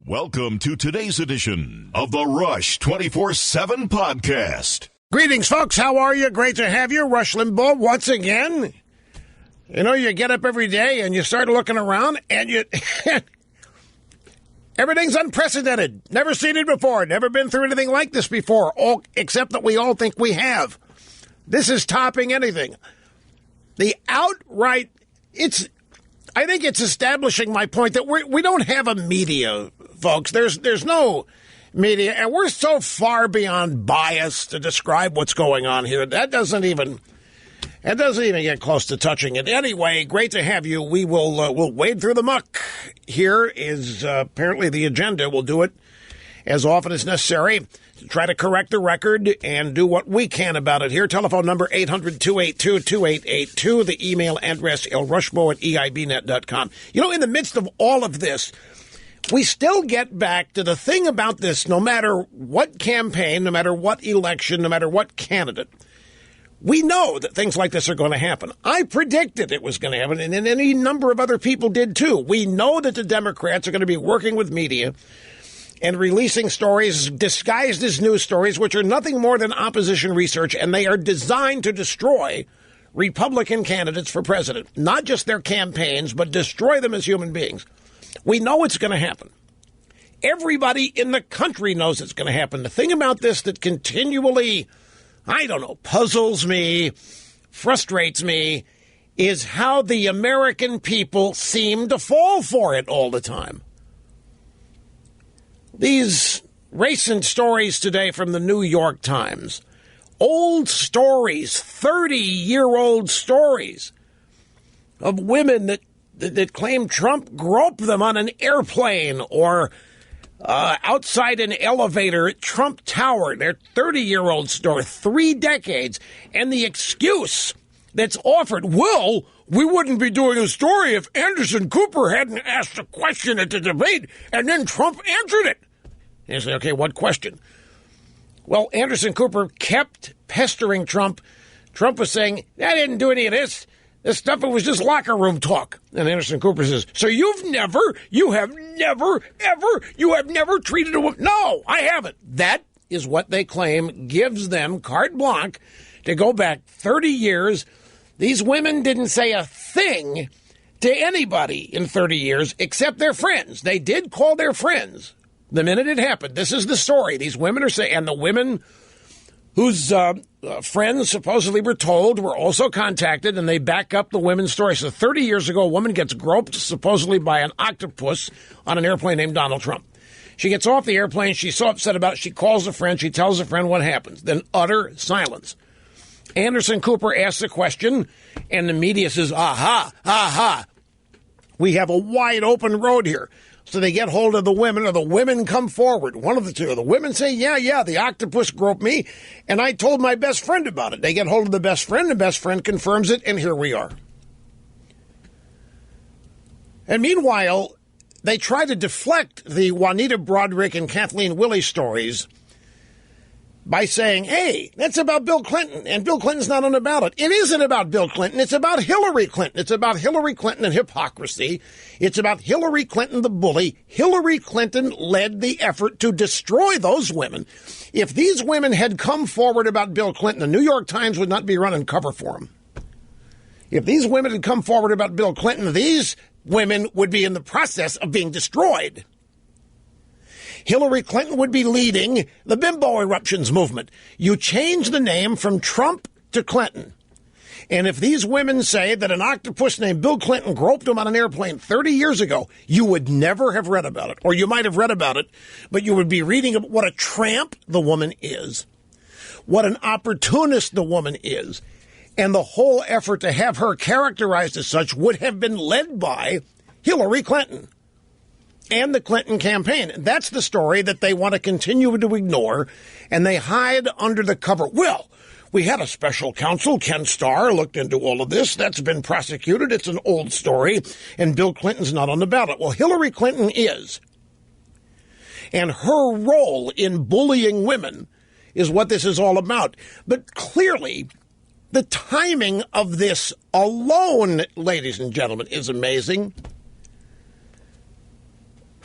Welcome to today's edition of the Rush 24/7 podcast. Greetings, folks. How are you? Great to have you. Rush Limbaugh once again. You know, you get up every day and you start looking around and you... everything's unprecedented. Never seen it before. Never been through anything like this before, except that we all think we have. This is topping anything. The outright... I think it's establishing my point that we don't have a media, folks. There's no media, and we're so far beyond bias to describe what's going on here. That doesn't even get close to touching it. Anyway, great to have you. We'll wade through the muck. Here is apparently the agenda. We'll do it as often as necessary. Try to correct the record and do what we can about it here. Telephone number 800-282-2882. The email address lrushmo@eibnet.com. You know, in the midst of all of this, we still get back to the thing about this, no matter what campaign, no matter what election, no matter what candidate. We know that things like this are going to happen. I predicted it was going to happen, and any number of other people did too. We know that the Democrats are going to be working with media and releasing stories disguised as news stories, which are nothing more than opposition research, and they are designed to destroy Republican candidates for president. Not just their campaigns, but destroy them as human beings. We know it's going to happen. Everybody in the country knows it's going to happen. The thing about this that continually, puzzles me, frustrates me, is how the American people seem to fall for it all the time. These recent stories today from the New York Times, old stories, 30-year-old stories of women that claim Trump groped them on an airplane or outside an elevator at Trump Tower. They're 30-year-old story, 3 decades. And the excuse that's offered, well, we wouldn't be doing a story if Anderson Cooper hadn't asked a question at the debate and then Trump answered it. And you say, okay, what question? Well, Anderson Cooper kept pestering Trump. Trump was saying, I didn't do any of this. This stuff, it was just locker room talk. And Anderson Cooper says, so you have never treated a woman. No, I haven't. That is what they claim gives them carte blanche to go back 30 years. These women didn't say a thing to anybody in 30 years except their friends. They did call their friends the minute it happened. This is the story. These women are saying, and the women whose friends supposedly were told were also contacted, and they back up the women's story. So 30 years ago, a woman gets groped supposedly by an octopus on an airplane named Donald Trump. She gets off the airplane. She's so upset about it. She calls a friend. She tells a friend what happens. Then utter silence. Anderson Cooper asks a question, and the media says, aha. We have a wide open road here. So they get hold of the women, or the women come forward. One of the two. The women say, yeah, the octopus groped me, and I told my best friend about it. They get hold of the best friend confirms it, and here we are. And meanwhile, they try to deflect the Juanita Broaddrick and Kathleen Willey stories by saying, hey, that's about Bill Clinton, and Bill Clinton's not on the ballot. It isn't about Bill Clinton. It's about Hillary Clinton. It's about Hillary Clinton and hypocrisy. It's about Hillary Clinton, the bully. Hillary Clinton led the effort to destroy those women. If these women had come forward about Bill Clinton, the New York Times would not be running cover for them. If these women had come forward about Bill Clinton, these women would be in the process of being destroyed. Hillary Clinton would be leading the bimbo eruptions movement. You change the name from Trump to Clinton. And if these women say that an octopus named Bill Clinton groped them on an airplane 30 years ago, you would never have read about it. Or you might have read about it, but you would be reading about what a tramp the woman is, what an opportunist the woman is. And the whole effort to have her characterized as such would have been led by Hillary Clinton and the Clinton campaign. That's the story that they want to continue to ignore, and they hide under the cover. Well, we had a special counsel, Ken Starr, looked into all of this. That's been prosecuted. It's an old story, and Bill Clinton's not on the ballot. Well, Hillary Clinton is. And her role in bullying women is what this is all about. But clearly, the timing of this alone, ladies and gentlemen, is amazing.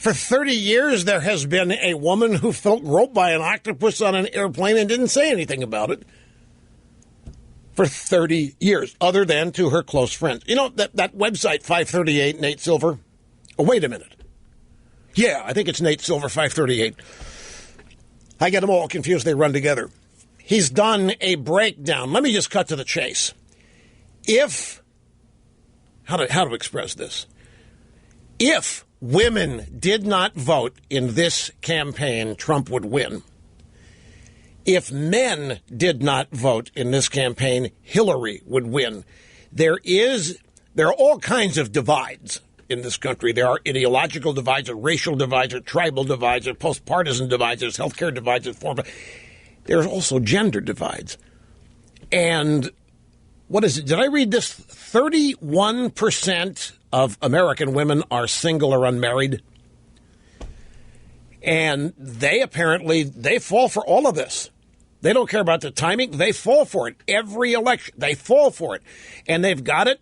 For 30 years, there has been a woman who felt groped by an octopus on an airplane and didn't say anything about it. For 30 years, other than to her close friends. You know, that website, 538, Nate Silver? Oh, wait a minute. Yeah, I think it's Nate Silver, 538. I get them all confused. They run together. He's done a breakdown. Let me just cut to the chase. How to express this? If women did not vote in this campaign, Trump would win. If men did not vote in this campaign, Hillary would win. There are all kinds of divides in this country. There are ideological divides, or racial divides, or tribal divides, or post-partisan divides, there's healthcare divides, there's also gender divides. And what is it? Did I read this? 31% of American women are single or unmarried. And they fall for all of this. They don't care about the timing. They fall for it. Every election, they fall for it. And they've got it.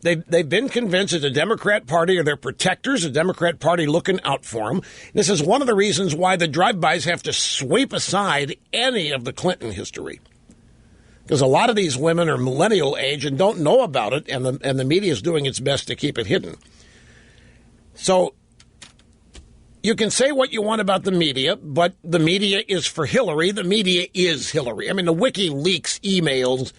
They've been convinced that the Democrat Party are their protectors, the Democrat Party looking out for them. This is one of the reasons why the drive-bys have to sweep aside any of the Clinton history. Because a lot of these women are millennial age and don't know about it, and the media is doing its best to keep it hidden. So you can say what you want about the media, but the media is for Hillary. The media is Hillary. I mean, the WikiLeaks emails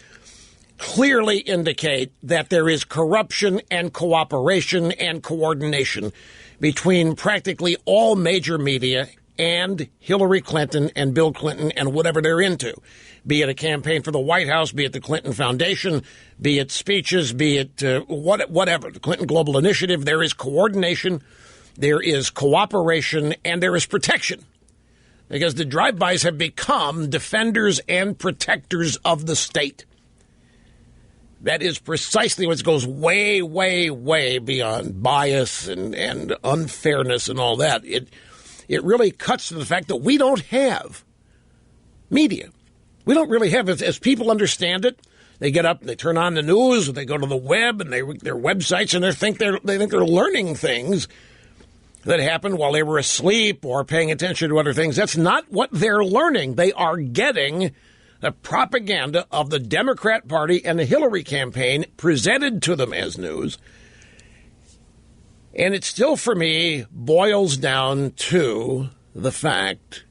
clearly indicate that there is corruption and cooperation and coordination between practically all major media and Hillary Clinton and Bill Clinton and whatever they're into, be it a campaign for the White House, be it the Clinton Foundation, be it speeches, be it whatever, the Clinton Global Initiative. There is coordination, there is cooperation, and there is protection, because the drive-bys have become defenders and protectors of the state. That is precisely what goes way, way, way beyond bias and unfairness and all that. It really cuts to the fact that we don't have media. We don't really have, as people understand it, they get up and they turn on the news, or they go to the web and their websites, and they think they're learning things that happened while they were asleep or paying attention to other things. That's not what they're learning. They are getting the propaganda of the Democrat Party and the Hillary campaign presented to them as news. And it still, for me, boils down to the fact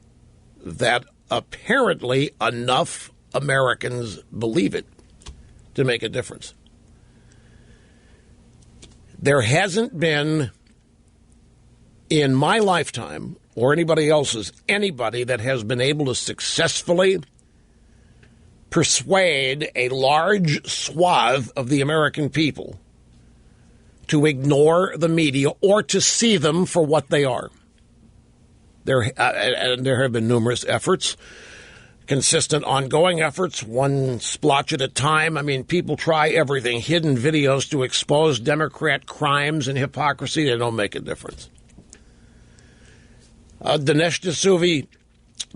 that apparently enough Americans believe it to make a difference. There hasn't been, in my lifetime, or anybody else's, anybody that has been able to successfully persuade a large swath of the American people to ignore the media or to see them for what they are. There have been numerous efforts, consistent, ongoing efforts, one splotch at a time. I mean, people try everything, hidden videos to expose Democrat crimes and hypocrisy. They don't make a difference. Dinesh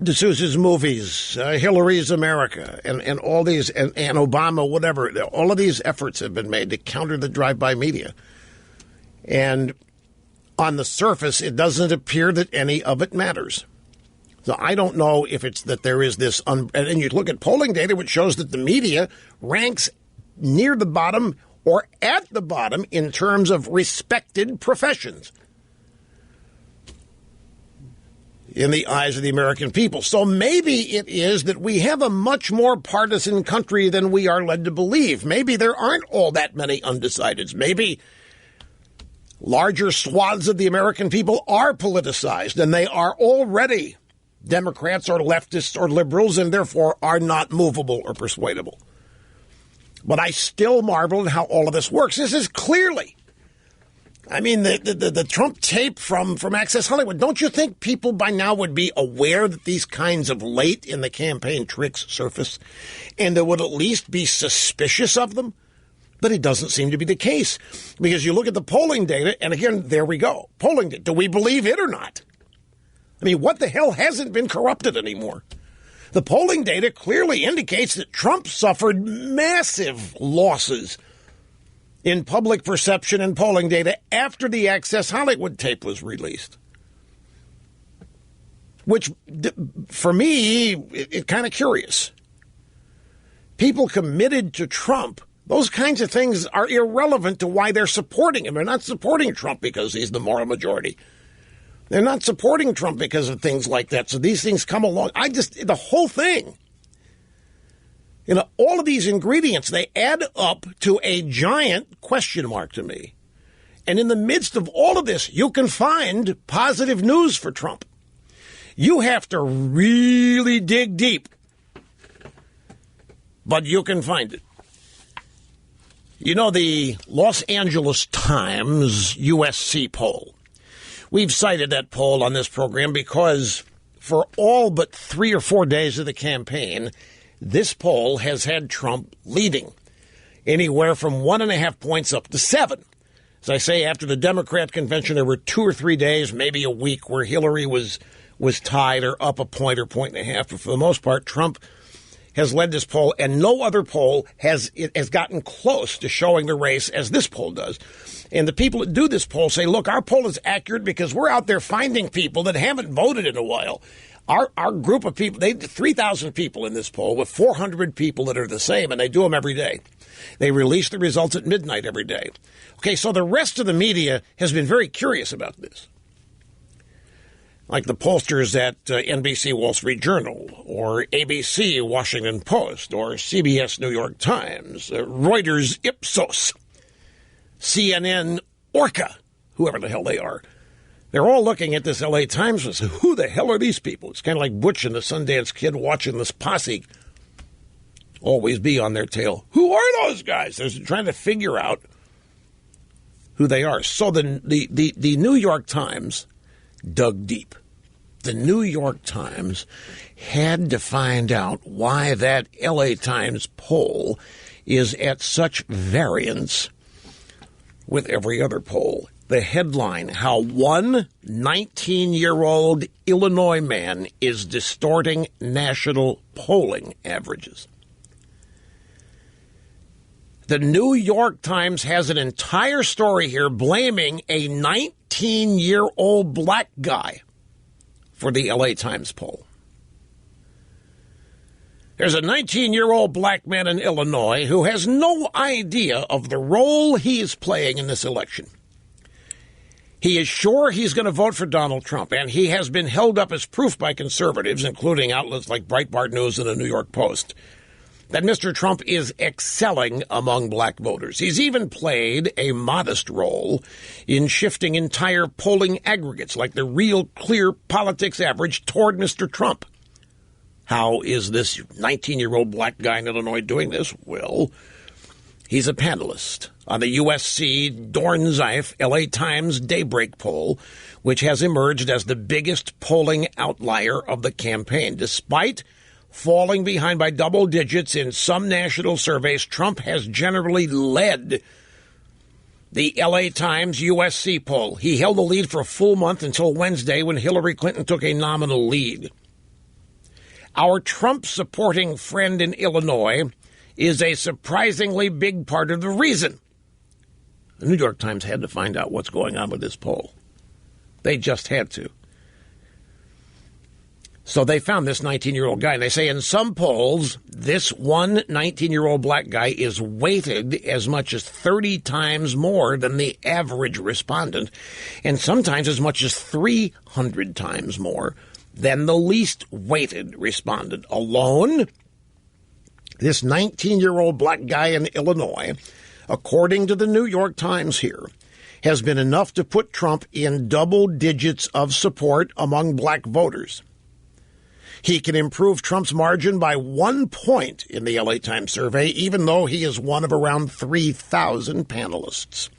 D'Souza's movies, Hillary's America, and all these, and Obama, whatever, all of these efforts have been made to counter the drive-by media. And on the surface, it doesn't appear that any of it matters. So I don't know if it's that there is this, and you look at polling data, which shows that the media ranks near the bottom or at the bottom in terms of respected professions in the eyes of the American people. So maybe it is that we have a much more partisan country than we are led to believe. Maybe there aren't all that many undecideds. Maybe larger swaths of the American people are politicized, and they are already Democrats or leftists or liberals, and therefore are not movable or persuadable. But I still marvel at how all of this works. This is clearly, I mean, the Trump tape from Access Hollywood. Don't you think people by now would be aware that these kinds of late in the campaign tricks surface, and they would at least be suspicious of them? But it doesn't seem to be the case, because you look at the polling data, and again, there we go. Polling data. Do we believe it or not? I mean, what the hell hasn't been corrupted anymore? The polling data clearly indicates that Trump suffered massive losses in public perception and polling data after the Access Hollywood tape was released. which, for me, it's kind of curious. People committed to Trump, those kinds of things are irrelevant to why they're supporting him. They're not supporting Trump because he's the moral majority. They're not supporting Trump because of things like that. So these things come along. The whole thing, all of these ingredients, they add up to a giant question mark to me. And in the midst of all of this, you can find positive news for Trump. You have to really dig deep, but you can find it. The Los Angeles Times USC poll. We've cited that poll on this program because for all but 3 or 4 days of the campaign, this poll has had Trump leading anywhere from 1.5 points up to 7. As I say, after the Democrat convention, there were 2 or 3 days, maybe a week, where Hillary was tied or up a point or 1.5. But for the most part, Trump has led this poll, and no other poll has gotten close to showing the race as this poll does. And the people that do this poll say, look, our poll is accurate because we're out there finding people that haven't voted in a while. Our group of people, 3,000 people in this poll with 400 people that are the same, and they do them every day. They release the results at midnight every day. Okay, so the rest of the media has been very curious about this. Like the pollsters at NBC Wall Street Journal, or ABC Washington Post, or CBS New York Times, Reuters Ipsos, CNN Orca, whoever the hell they are. They're all looking at this LA Times and say, who the hell are these people? It's kind of like Butch and the Sundance Kid watching this posse always be on their tail. Who are those guys? They're trying to figure out who they are. So the New York Times dug deep. The New York Times had to find out why that LA Times poll is at such variance with every other poll. The headline, how one 19-year-old Illinois man is distorting national polling averages. The New York Times has an entire story here blaming a 19-year-old black guy for the LA Times poll. There's a 19-year-old black man in Illinois who has no idea of the role he is playing in this election. He is sure he's going to vote for Donald Trump, and he has been held up as proof by conservatives, including outlets like Breitbart News and the New York Post, that Mr. Trump is excelling among black voters. He's even played a modest role in shifting entire polling aggregates, like the Real Clear Politics average, toward Mr. Trump. How is this 19-year-old black guy in Illinois doing this? Well, he's a panelist on the USC Dornzeif LA Times Daybreak poll, which has emerged as the biggest polling outlier of the campaign. Despite falling behind by double digits in some national surveys, Trump has generally led the LA Times USC poll. He held the lead for a full month until Wednesday, when Hillary Clinton took a nominal lead. Our Trump-supporting friend in Illinois is a surprisingly big part of the reason. The New York Times had to find out what's going on with this poll. They just had to. So they found this 19-year-old guy, and they say in some polls, this one 19-year-old black guy is weighted as much as 30 times more than the average respondent, and sometimes as much as 300 times more than the least weighted respondent. Alone, this 19-year-old black guy in Illinois, according to the New York Times here, has been enough to put Trump in double digits of support among black voters. He can improve Trump's margin by 1 point in the LA Times survey, even though he is one of around 3,000 panelists.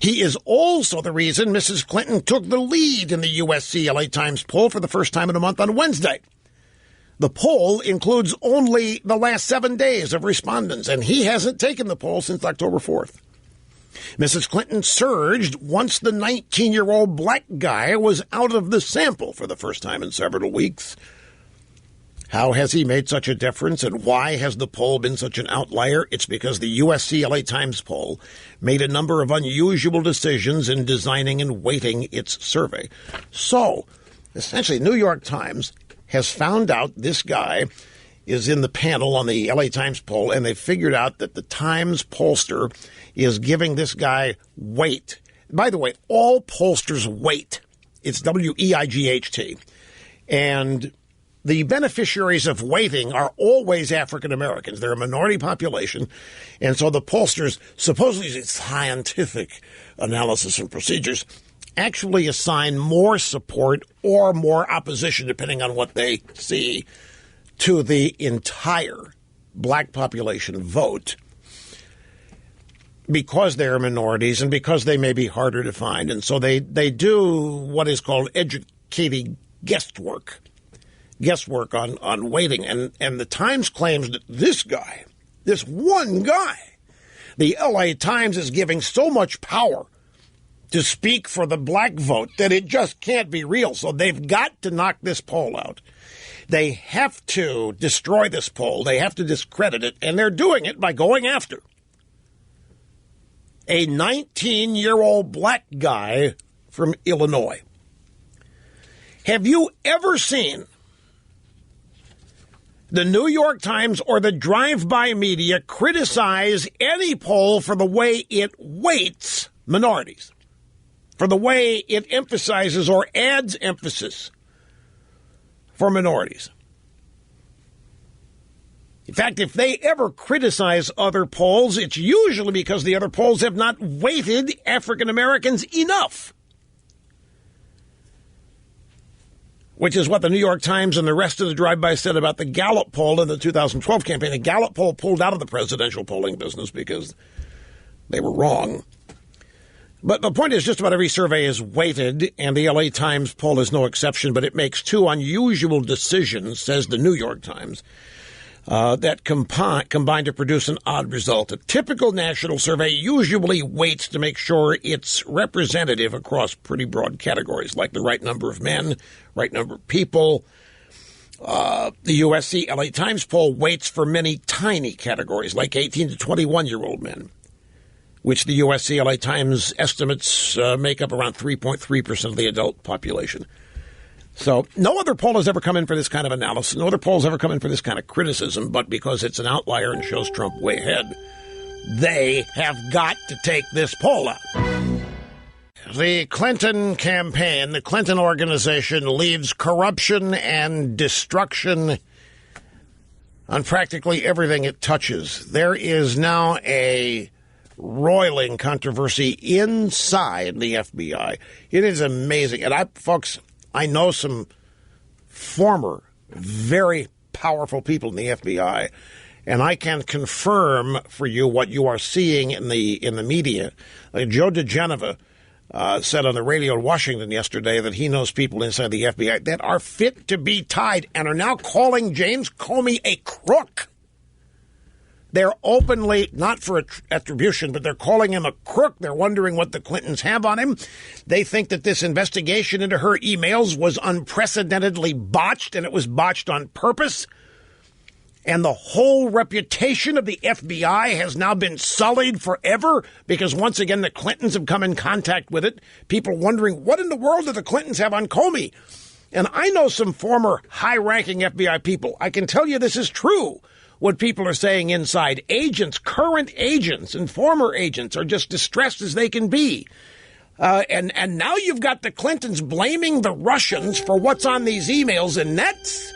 He is also the reason Mrs. Clinton took the lead in the USC LA Times poll for the first time in a month on Wednesday. The poll includes only the last 7 days of respondents, and he hasn't taken the poll since October 4th. Mrs. Clinton surged once the 19-year-old black guy was out of the sample for the first time in several weeks. How has he made such a difference, and why has the poll been such an outlier? It's because the USC LA Times poll made a number of unusual decisions in designing and weighting its survey. So, essentially, New York Times has found out this guy is in the panel on the LA Times poll, and they figured out that the Times pollster is giving this guy weight. By the way, all pollsters weight. It's W-E-I-G-H-T. And the beneficiaries of weighting are always African Americans. They're a minority population. And so the pollsters, supposedly it's scientific analysis and procedures, actually assign more support or more opposition, depending on what they see, to the entire black population vote, because they're minorities and because they may be harder to find. And so they do what is called educated guesswork on weighting. And the Times claims that this guy, this one guy, the LA Times is giving so much power to speak for the black vote that it just can't be real. So they've got to knock this poll out. They have to destroy this poll. They have to discredit it. And they're doing it by going after a 19-year-old black guy from Illinois. Have you ever seen the New York Times or the drive-by media criticize any poll for the way it weights minorities, for the way it emphasizes or adds emphasis for minorities? In fact, if they ever criticize other polls, it's usually because the other polls have not weighted African Americans enough, which is what the New York Times and the rest of the drive-by said about the Gallup poll in the 2012 campaign. The Gallup poll pulled out of the presidential polling business because they were wrong. But the point is, just about every survey is weighted, and the LA Times poll is no exception, but it makes two unusual decisions, says the New York Times, that combine to produce an odd result. A typical national survey usually weights to make sure it's representative across pretty broad categories, like the right number of men, right number of people. The USC LA Times poll weights for many tiny categories, like 18 to 21-year-old men, which the USC LA Times estimates make up around 3.3% of the adult population. So no other poll has ever come in for this kind of analysis. No other poll has ever come in for this kind of criticism, but because it's an outlier and shows Trump way ahead, they have got to take this poll out. The Clinton campaign, the Clinton organization, leaves corruption and destruction on practically everything it touches. There is now a roiling controversy inside the FBI. It is amazing. And folks, I know some former very powerful people in the FBI, and I can confirm for you what you are seeing in the media. Joe DeGeneva said on the radio in Washington yesterday that he knows people inside the FBI that are fit to be tied and are now calling James Comey a crook. They're openly, not for attribution, but they're calling him a crook. They're wondering what the Clintons have on him. They think that this investigation into her emails was unprecedentedly botched, and it was botched on purpose. And the whole reputation of the FBI has now been sullied forever because, once again, the Clintons have come in contact with it. People wondering, what in the world do the Clintons have on Comey? And I know some former high-ranking FBI people. I can tell you this is true. What people are saying inside. Agents, current agents and former agents are just distressed as they can be. And now you've got the Clintons blaming the Russians for what's on these emails, and that's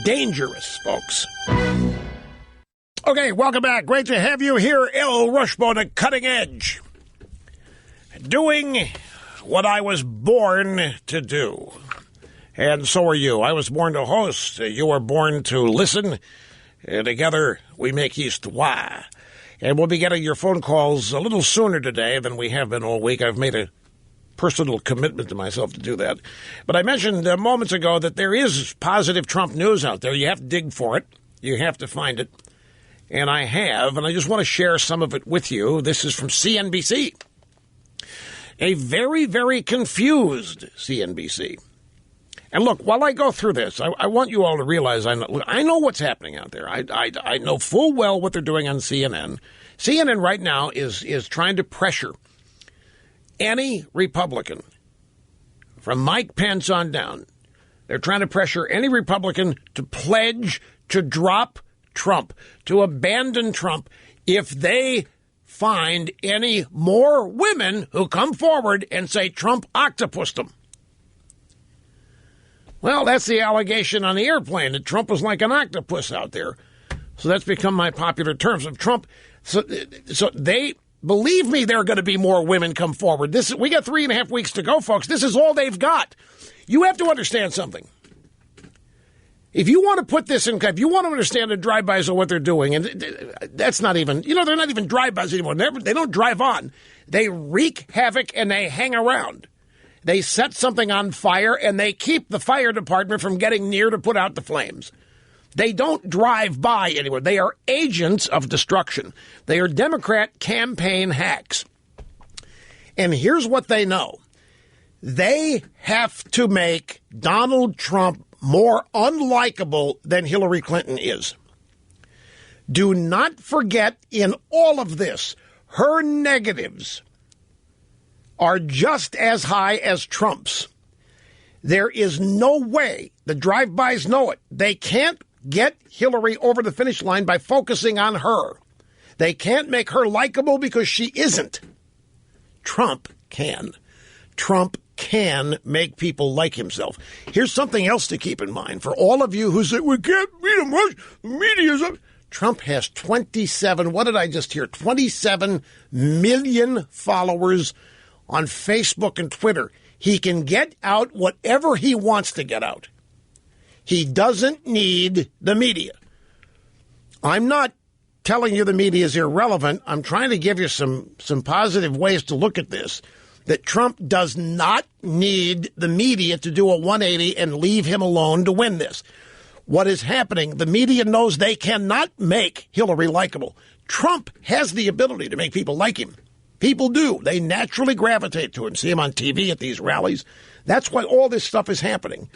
dangerous, folks. Okay, welcome back. Great to have you here. El Rushbo, the Cutting Edge. Doing what I was born to do. And so are you. I was born to host. You were born to listen. And together, we make histoire. And we'll be getting your phone calls a little sooner today than we have been all week. I've made a personal commitment to myself to do that. But I mentioned moments ago that there is positive Trump news out there. You have to dig for it. You have to find it. And I have, and I just want to share some of it with you. This is from CNBC. A very, very confused CNBC. And look, while I go through this, I want you all to realize I know what's happening out there. I know full well what they're doing on CNN. CNN right now is trying to pressure any Republican, from Mike Pence on down, They're trying to pressure any Republican to pledge to drop Trump, to abandon Trump if they find any more women who come forward and say Trump octopused them. Well, that's the allegation on the airplane, that Trump was like an octopus out there. So that's become my popular terms of Trump. So they, believe me, there are going to be more women come forward. We got 3.5 weeks to go, folks. This is all they've got. You have to understand something. If you want to put this in, if you want to understand the drive-bys of what they're doing, and that's not even, they're not even drive-bys anymore. They don't drive on. They wreak havoc and they hang around. They set something on fire and they keep the fire department from getting near to put out the flames. They don't drive by anywhere. They are agents of destruction. They are Democrat campaign hacks. And here's what they know. They have to make Donald Trump more unlikable than Hillary Clinton is. Do not forget, in all of this, her negatives are just as high as Trump's. There is no way, the drive-bys know it, they can't get Hillary over the finish line by focusing on her. They can't make her likable because she isn't. Trump can. Trump can make people like himself. Here's something else to keep in mind. For all of you who say, we can't beat him, the media's up. Trump has 27 million followers on Facebook and Twitter. He can get out whatever he wants to get out. He doesn't need the media. I'm not telling you the media is irrelevant. I'm trying to give you some positive ways to look at this. That Trump does not need the media to do a 180 and leave him alone to win this. What is happening, the media knows they cannot make Hillary likable. Trump has the ability to make people like him. People do. They naturally gravitate to him. See him on TV at these rallies. That's why all this stuff is happening.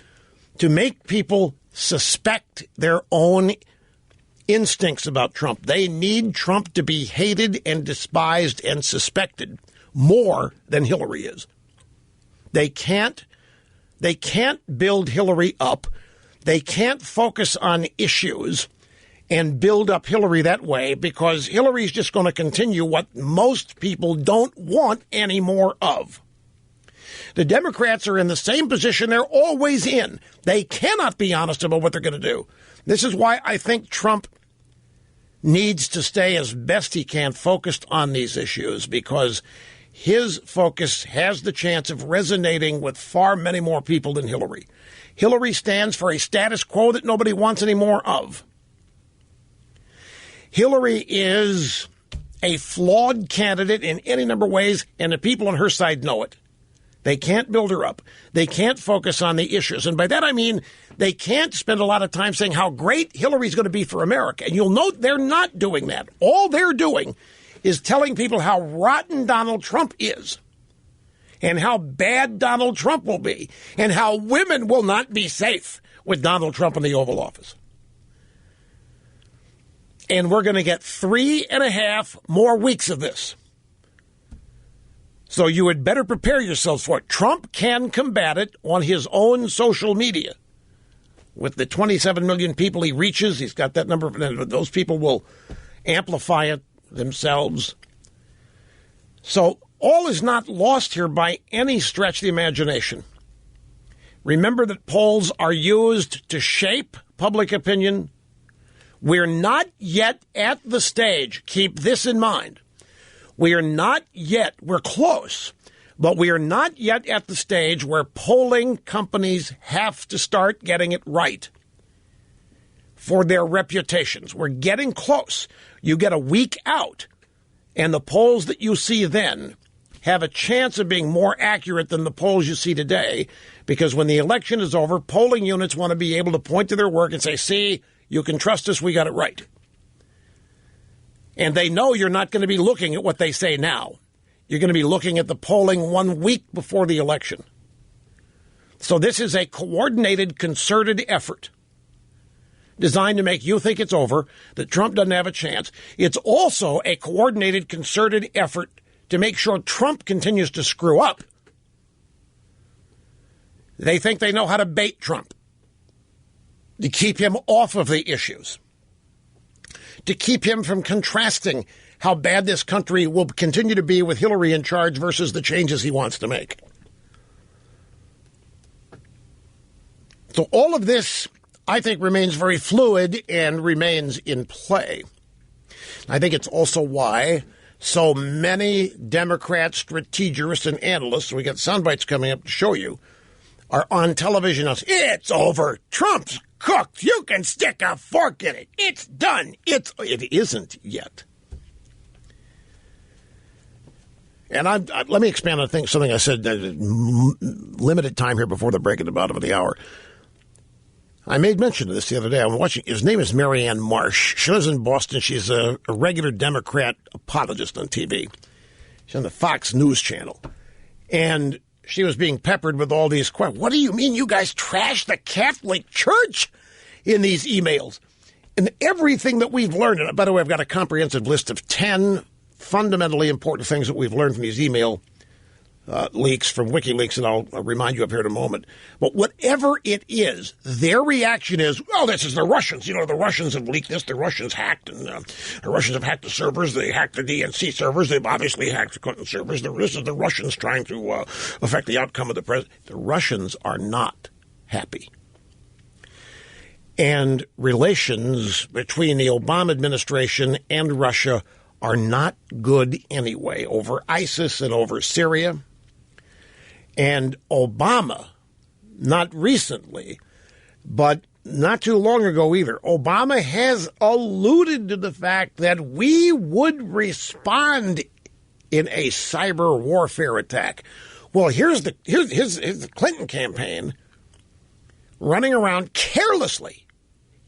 To make people suspect their own instincts about Trump. They need Trump to be hated and despised and suspected more than Hillary is. They can't build Hillary up. They can't focus on issues and build up Hillary that way because Hillary's just going to continue what most people don't want any more of. The Democrats are in the same position they're always in. They cannot be honest about what they're going to do. This is why I think Trump needs to stay as best he can focused on these issues because his focus has the chance of resonating with far many more people than Hillary. Hillary stands for a status quo that nobody wants any more of. Hillary is a flawed candidate in any number of ways, and the people on her side know it. They can't build her up. They can't focus on the issues. And by that I mean they can't spend a lot of time saying how great Hillary's going to be for America. And you'll note they're not doing that. All they're doing is telling people how rotten Donald Trump is and how bad Donald Trump will be and how women will not be safe with Donald Trump in the Oval Office. And we're going to get 3.5 more weeks of this. So you had better prepare yourselves for it. Trump can combat it on his own social media. With the 27 million people he reaches, he's got that number. Those people will amplify it themselves. So all is not lost here by any stretch of the imagination. Remember that polls are used to shape public opinion. We're not yet at the stage, keep this in mind. We're close, but we are not yet at the stage where polling companies have to start getting it right for their reputations. We're getting close. You get a week out, and the polls that you see then have a chance of being more accurate than the polls you see today, because when the election is over, polling units want to be able to point to their work and say, see, you can trust us, we got it right. And they know you're not going to be looking at what they say now. You're going to be looking at the polling 1 week before the election. So this is a coordinated, concerted effort designed to make you think it's over, that Trump doesn't have a chance. It's also a coordinated, concerted effort to make sure Trump continues to screw up. They think they know how to bait Trump. to keep him off of the issues, to keep him from contrasting how bad this country will continue to be with Hillary in charge versus the changes he wants to make. So all of this, I think, remains very fluid and remains in play. I think it's also why so many Democrat strategists and analysts, we got sound bites coming up to show you, are on television. It's over. Trump's cooked. You can stick a fork in it. It's done. It isn't yet. And let me expand on something I said, limited time here before the break at the bottom of the hour. I made mention of this the other day. I'm watching. His name is Marianne Marsh. She lives in Boston. She's a regular Democrat apologist on TV. She's on the Fox News channel. And she was being peppered with all these questions. What do you mean you guys trash the Catholic Church in these emails? And everything that we've learned, and by the way, I've got a comprehensive list of 10 fundamentally important things that we've learned from these email leaks from WikiLeaks, and I'll remind you up here in a moment. But whatever it is, their reaction is, well, this is the Russians. You know, the Russians have leaked this. The Russians hacked, and the Russians have hacked the servers. They hacked the DNC servers. They've obviously hacked the Clinton servers. This is the Russians trying to affect the outcome of the president. The Russians are not happy. And relations between the Obama administration and Russia are not good anyway, over ISIS and over Syria. And Obama, not recently, but not too long ago either, Obama has alluded to the fact that we would respond in a cyber warfare attack. Well, here's the Clinton campaign running around carelessly,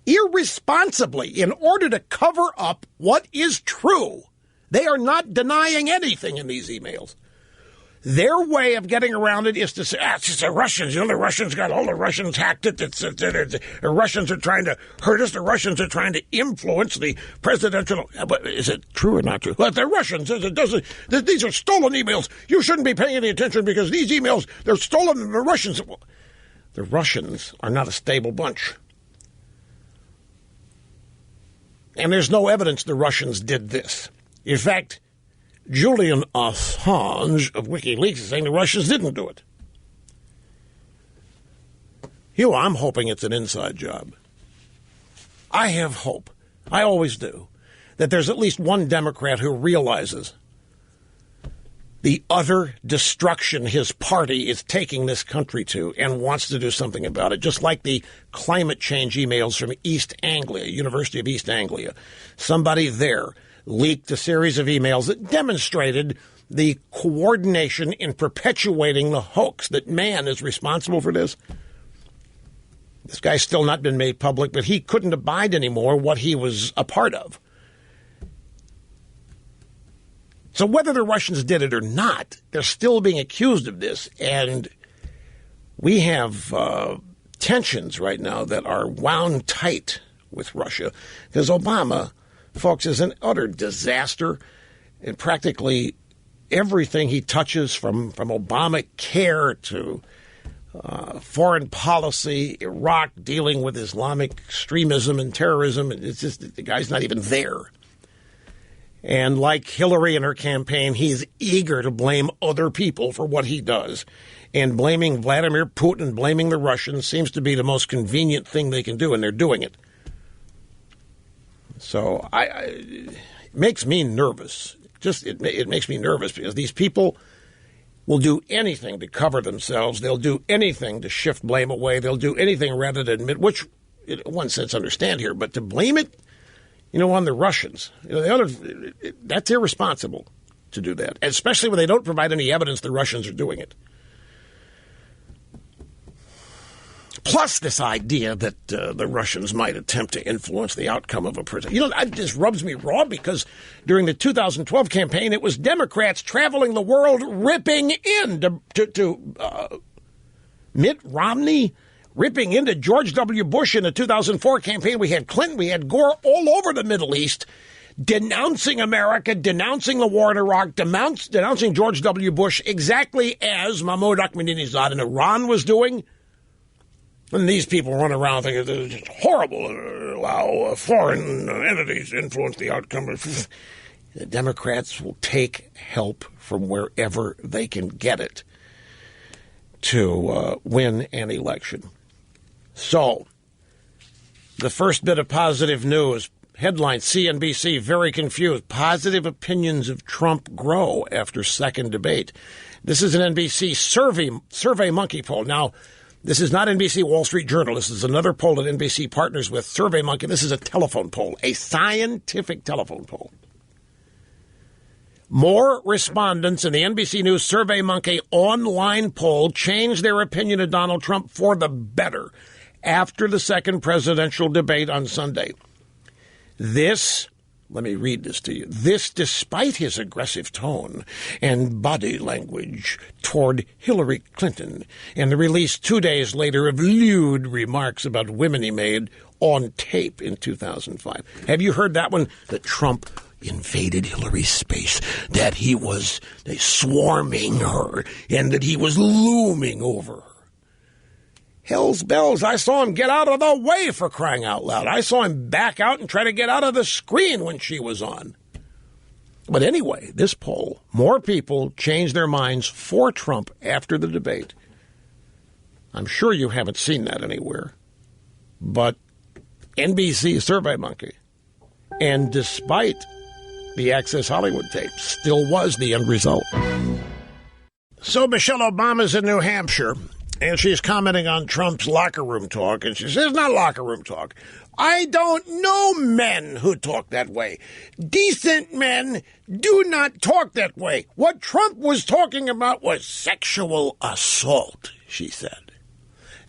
irresponsibly, in order to cover up what is true. They are not denying anything in these emails. Their way of getting around it is to say, it's just the Russians. You know, the Russians got all the Russians hacked it. The Russians are trying to hurt us. The Russians are trying to influence the presidential. But is it true or not true? Well, they're Russians. These are stolen emails. You shouldn't be paying any attention because these emails, they're stolen from the Russians. Well, the Russians are not a stable bunch. And there's no evidence the Russians did this. In fact, Julian Assange of WikiLeaks is saying the Russians didn't do it. I'm hoping it's an inside job. I have hope. I always do. That there's at least one Democrat who realizes the utter destruction his party is taking this country to and wants to do something about it, just like the climate change emails from East Anglia, University of East Anglia. Somebody there leaked a series of emails that demonstrated the coordination in perpetuating the hoax that man is responsible for this. This guy's still not been made public, but he couldn't abide anymore what he was a part of. So whether the Russians did it or not, they're still being accused of this. And we have tensions right now that are wound tight with Russia because Obama, folks, is an utter disaster. And practically everything he touches, from Obamacare to foreign policy, Iraq, dealing with Islamic extremism and terrorism, it's just the guy's not even there. And like Hillary and her campaign, he's eager to blame other people for what he does. And blaming Vladimir Putin, blaming the Russians, seems to be the most convenient thing they can do, and they're doing it. So it makes me nervous. It makes me nervous because these people will do anything to cover themselves. They'll do anything to shift blame away. They'll do anything rather than admit, which in one sense understand here, but to blame it, on the Russians. That's irresponsible to do that, especially when they don't provide any evidence the Russians are doing it. Plus this idea that the Russians might attempt to influence the outcome of a president. It just rubs me raw because during the 2012 campaign, it was Democrats traveling the world ripping in to Mitt Romney, ripping into George W. Bush in the 2004 campaign. We had Clinton, we had Gore all over the Middle East, denouncing America, denouncing the war in Iraq, denouncing George W. Bush, exactly as Mahmoud Ahmadinejad in Iran was doing. And these people run around thinking it's horrible to allow foreign entities to influence the outcome. The Democrats will take help from wherever they can get it to win an election. So, the first bit of positive news, headline, CNBC, very confused. Positive opinions of Trump grow after second debate. This is an NBC Survey Monkey poll. Now, this is not NBC Wall Street Journal. This is another poll that NBC partners with Survey Monkey. This is a telephone poll, a scientific telephone poll. More respondents in the NBC News Survey Monkey online poll changed their opinion of Donald Trump for the better after the second presidential debate on Sunday. This, let me read this to you. This, despite his aggressive tone and body language toward Hillary Clinton and the release 2 days later of lewd remarks about women he made on tape in 2005. Have you heard that one? That Trump invaded Hillary's space, that he was swarming her, and that he was looming over her. Hell's bells, I saw him get out of the way, for crying out loud. I saw him back out and try to get out of the screen when she was on. But anyway, this poll, more people changed their minds for Trump after the debate. I'm sure you haven't seen that anywhere. But NBC Survey Monkey, and despite the Access Hollywood tape, still was the end result. So Michelle Obama's in New Hampshire, and she's commenting on Trump's locker room talk, and she says, it's not locker room talk. I don't know men who talk that way. Decent men do not talk that way. What Trump was talking about was sexual assault, she said.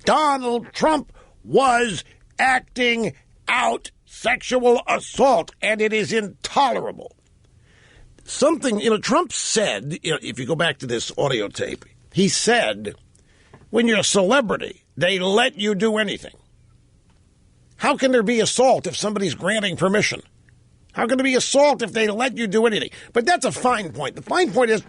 Donald Trump was acting out sexual assault, and it is intolerable. Something, Trump said, if you go back to this audio tape, he said, when you're a celebrity, they let you do anything. How can there be assault if somebody's granting permission? How can there be assault if they let you do anything? But that's a fine point. The fine point is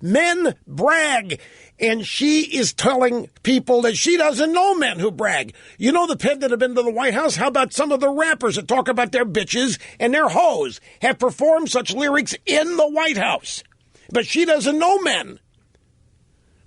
men brag, and she is telling people that she doesn't know men who brag. You know the men that have been to the White House? How about some of the rappers that talk about their bitches and their hoes have performed such lyrics in the White House? But she doesn't know men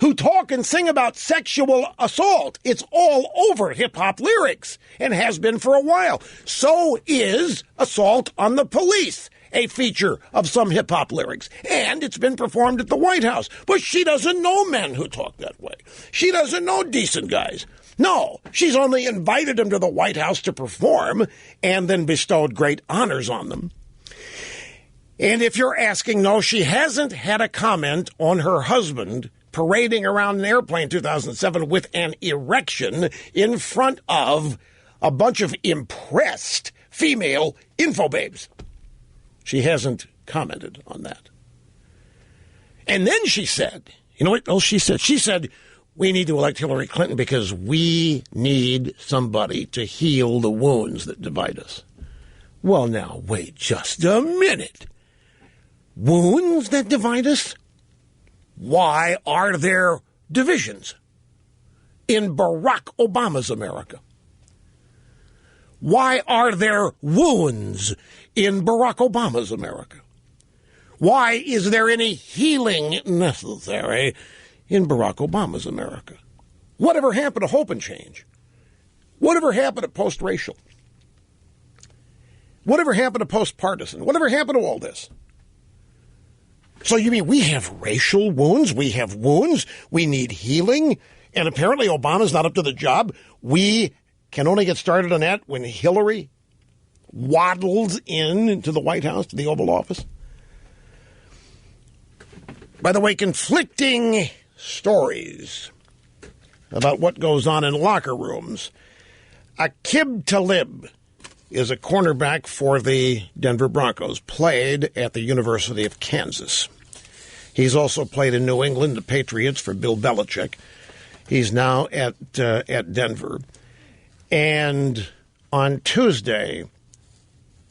who talk and sing about sexual assault. It's all over hip-hop lyrics and has been for a while. So is assault on the police a feature of some hip-hop lyrics, and it's been performed at the White House. But she doesn't know men who talk that way. She doesn't know decent guys. No, she's only invited them to the White House to perform and then bestowed great honors on them. And if you're asking, no, she hasn't had a comment on her husband parading around an airplane in 2007 with an erection in front of a bunch of impressed female infobabes. She hasn't commented on that. And then she said, you know what else she said? She said, we need to elect Hillary Clinton because we need somebody to heal the wounds that divide us. Well, now, wait just a minute. Wounds that divide us? Why are there divisions in Barack Obama's America? Why are there wounds in Barack Obama's America? Why is there any healing necessary in Barack Obama's America? Whatever happened to hope and change? Whatever happened to post-racial? Whatever happened to post-partisan? Whatever happened to all this? So you mean we have racial wounds? We have wounds? We need healing? And apparently Obama's not up to the job? We can only get started on that when Hillary waddles into the White House, to the Oval Office? By the way, conflicting stories about what goes on in locker rooms. Aqib Talib is a cornerback for the Denver Broncos, played at the University of Kansas. He's also played in New England, the Patriots, for Bill Belichick. He's now at Denver. And on Tuesday,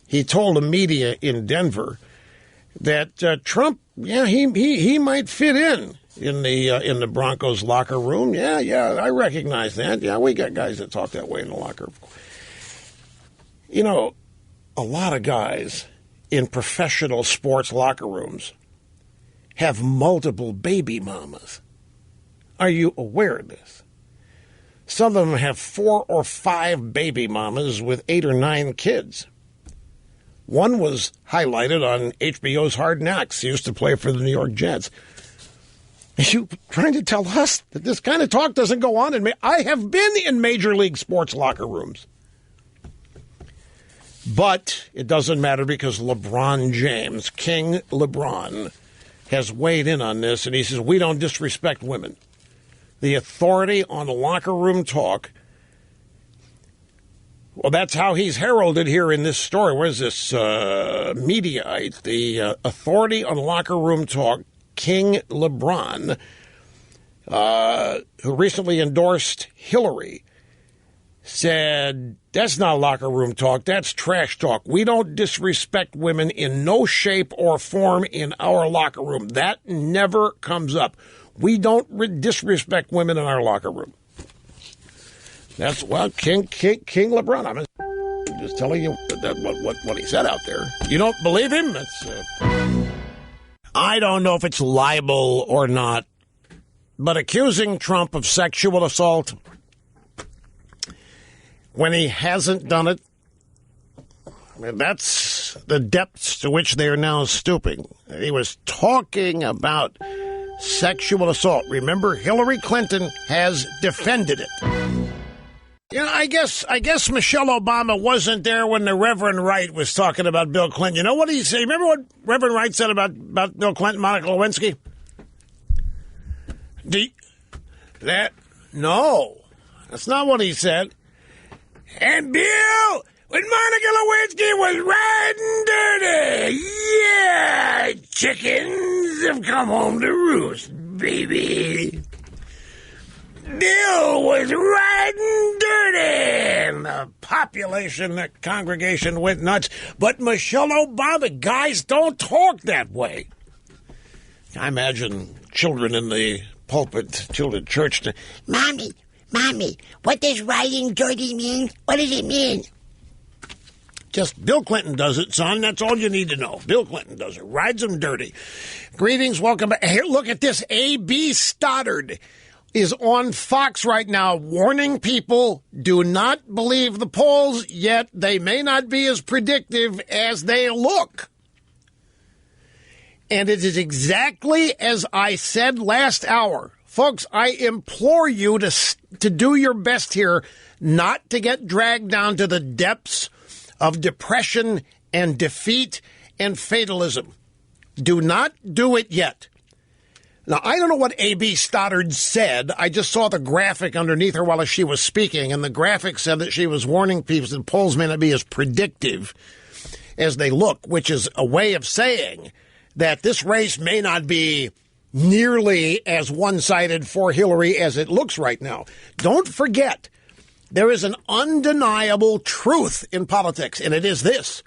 he told the media in Denver that Trump, he might fit in in the Broncos locker room. Yeah, I recognize that. Yeah, we got guys that talk that way in the locker room. You know, a lot of guys in professional sports locker rooms have multiple baby mamas. Are you aware of this? Some of them have 4 or 5 baby mamas with 8 or 9 kids. One was highlighted on HBO's Hard Knocks. He used to play for the New York Jets. Are you trying to tell us that this kind of talk doesn't go on? I have been in Major League sports locker rooms. But it doesn't matter because LeBron James, King LeBron, has weighed in on this, and he says, we don't disrespect women. The authority on locker room talk, well, that's how he's heralded here in this story. Where's this Mediaite? The authority on locker room talk, King LeBron, who recently endorsed Hillary, said, that's not locker room talk, that's trash talk. We don't disrespect women in no shape or form in our locker room. That never comes up. We don't disrespect women in our locker room. That's, well, King LeBron. I'm just telling you what he said out there. You don't believe him? That's, I don't know if it's libel or not, but accusing Trump of sexual assault when he hasn't done it, I mean, that's the depths to which they are now stooping. He was talking about sexual assault. Remember, Hillary Clinton has defended it. You know, I guess Michelle Obama wasn't there when the Reverend Wright was talking about Bill Clinton. You know what he said? Remember what Reverend Wright said about Bill Clinton, Monica Lewinsky? No, that's not what he said. And Bill, when Monica Lewinsky was riding dirty, yeah, chickens have come home to roost, baby. Bill was riding dirty, and the population, the congregation went nuts. But Michelle Obama, guys don't talk that way. I imagine children in the pulpit, children church, Mommy, what does riding dirty mean? What does it mean? Just Bill Clinton does it, son. That's all you need to know. Bill Clinton does it. Rides them dirty. Greetings. Welcome back. Here, look at this. A.B. Stoddard is on Fox right now warning people, do not believe the polls, yet they may not be as predictive as they look. And it is exactly as I said last hour. Folks, I implore you to do your best here, not to get dragged down to the depths of depression and defeat and fatalism. Do not do it yet. Now, I don't know what A.B. Stoddard said. I just saw the graphic underneath her while she was speaking, and the graphic said that she was warning people that polls may not be as predictive as they look, which is a way of saying that this race may not be nearly as one-sided for Hillary as it looks right now. Don't forget, there is an undeniable truth in politics, and it is this.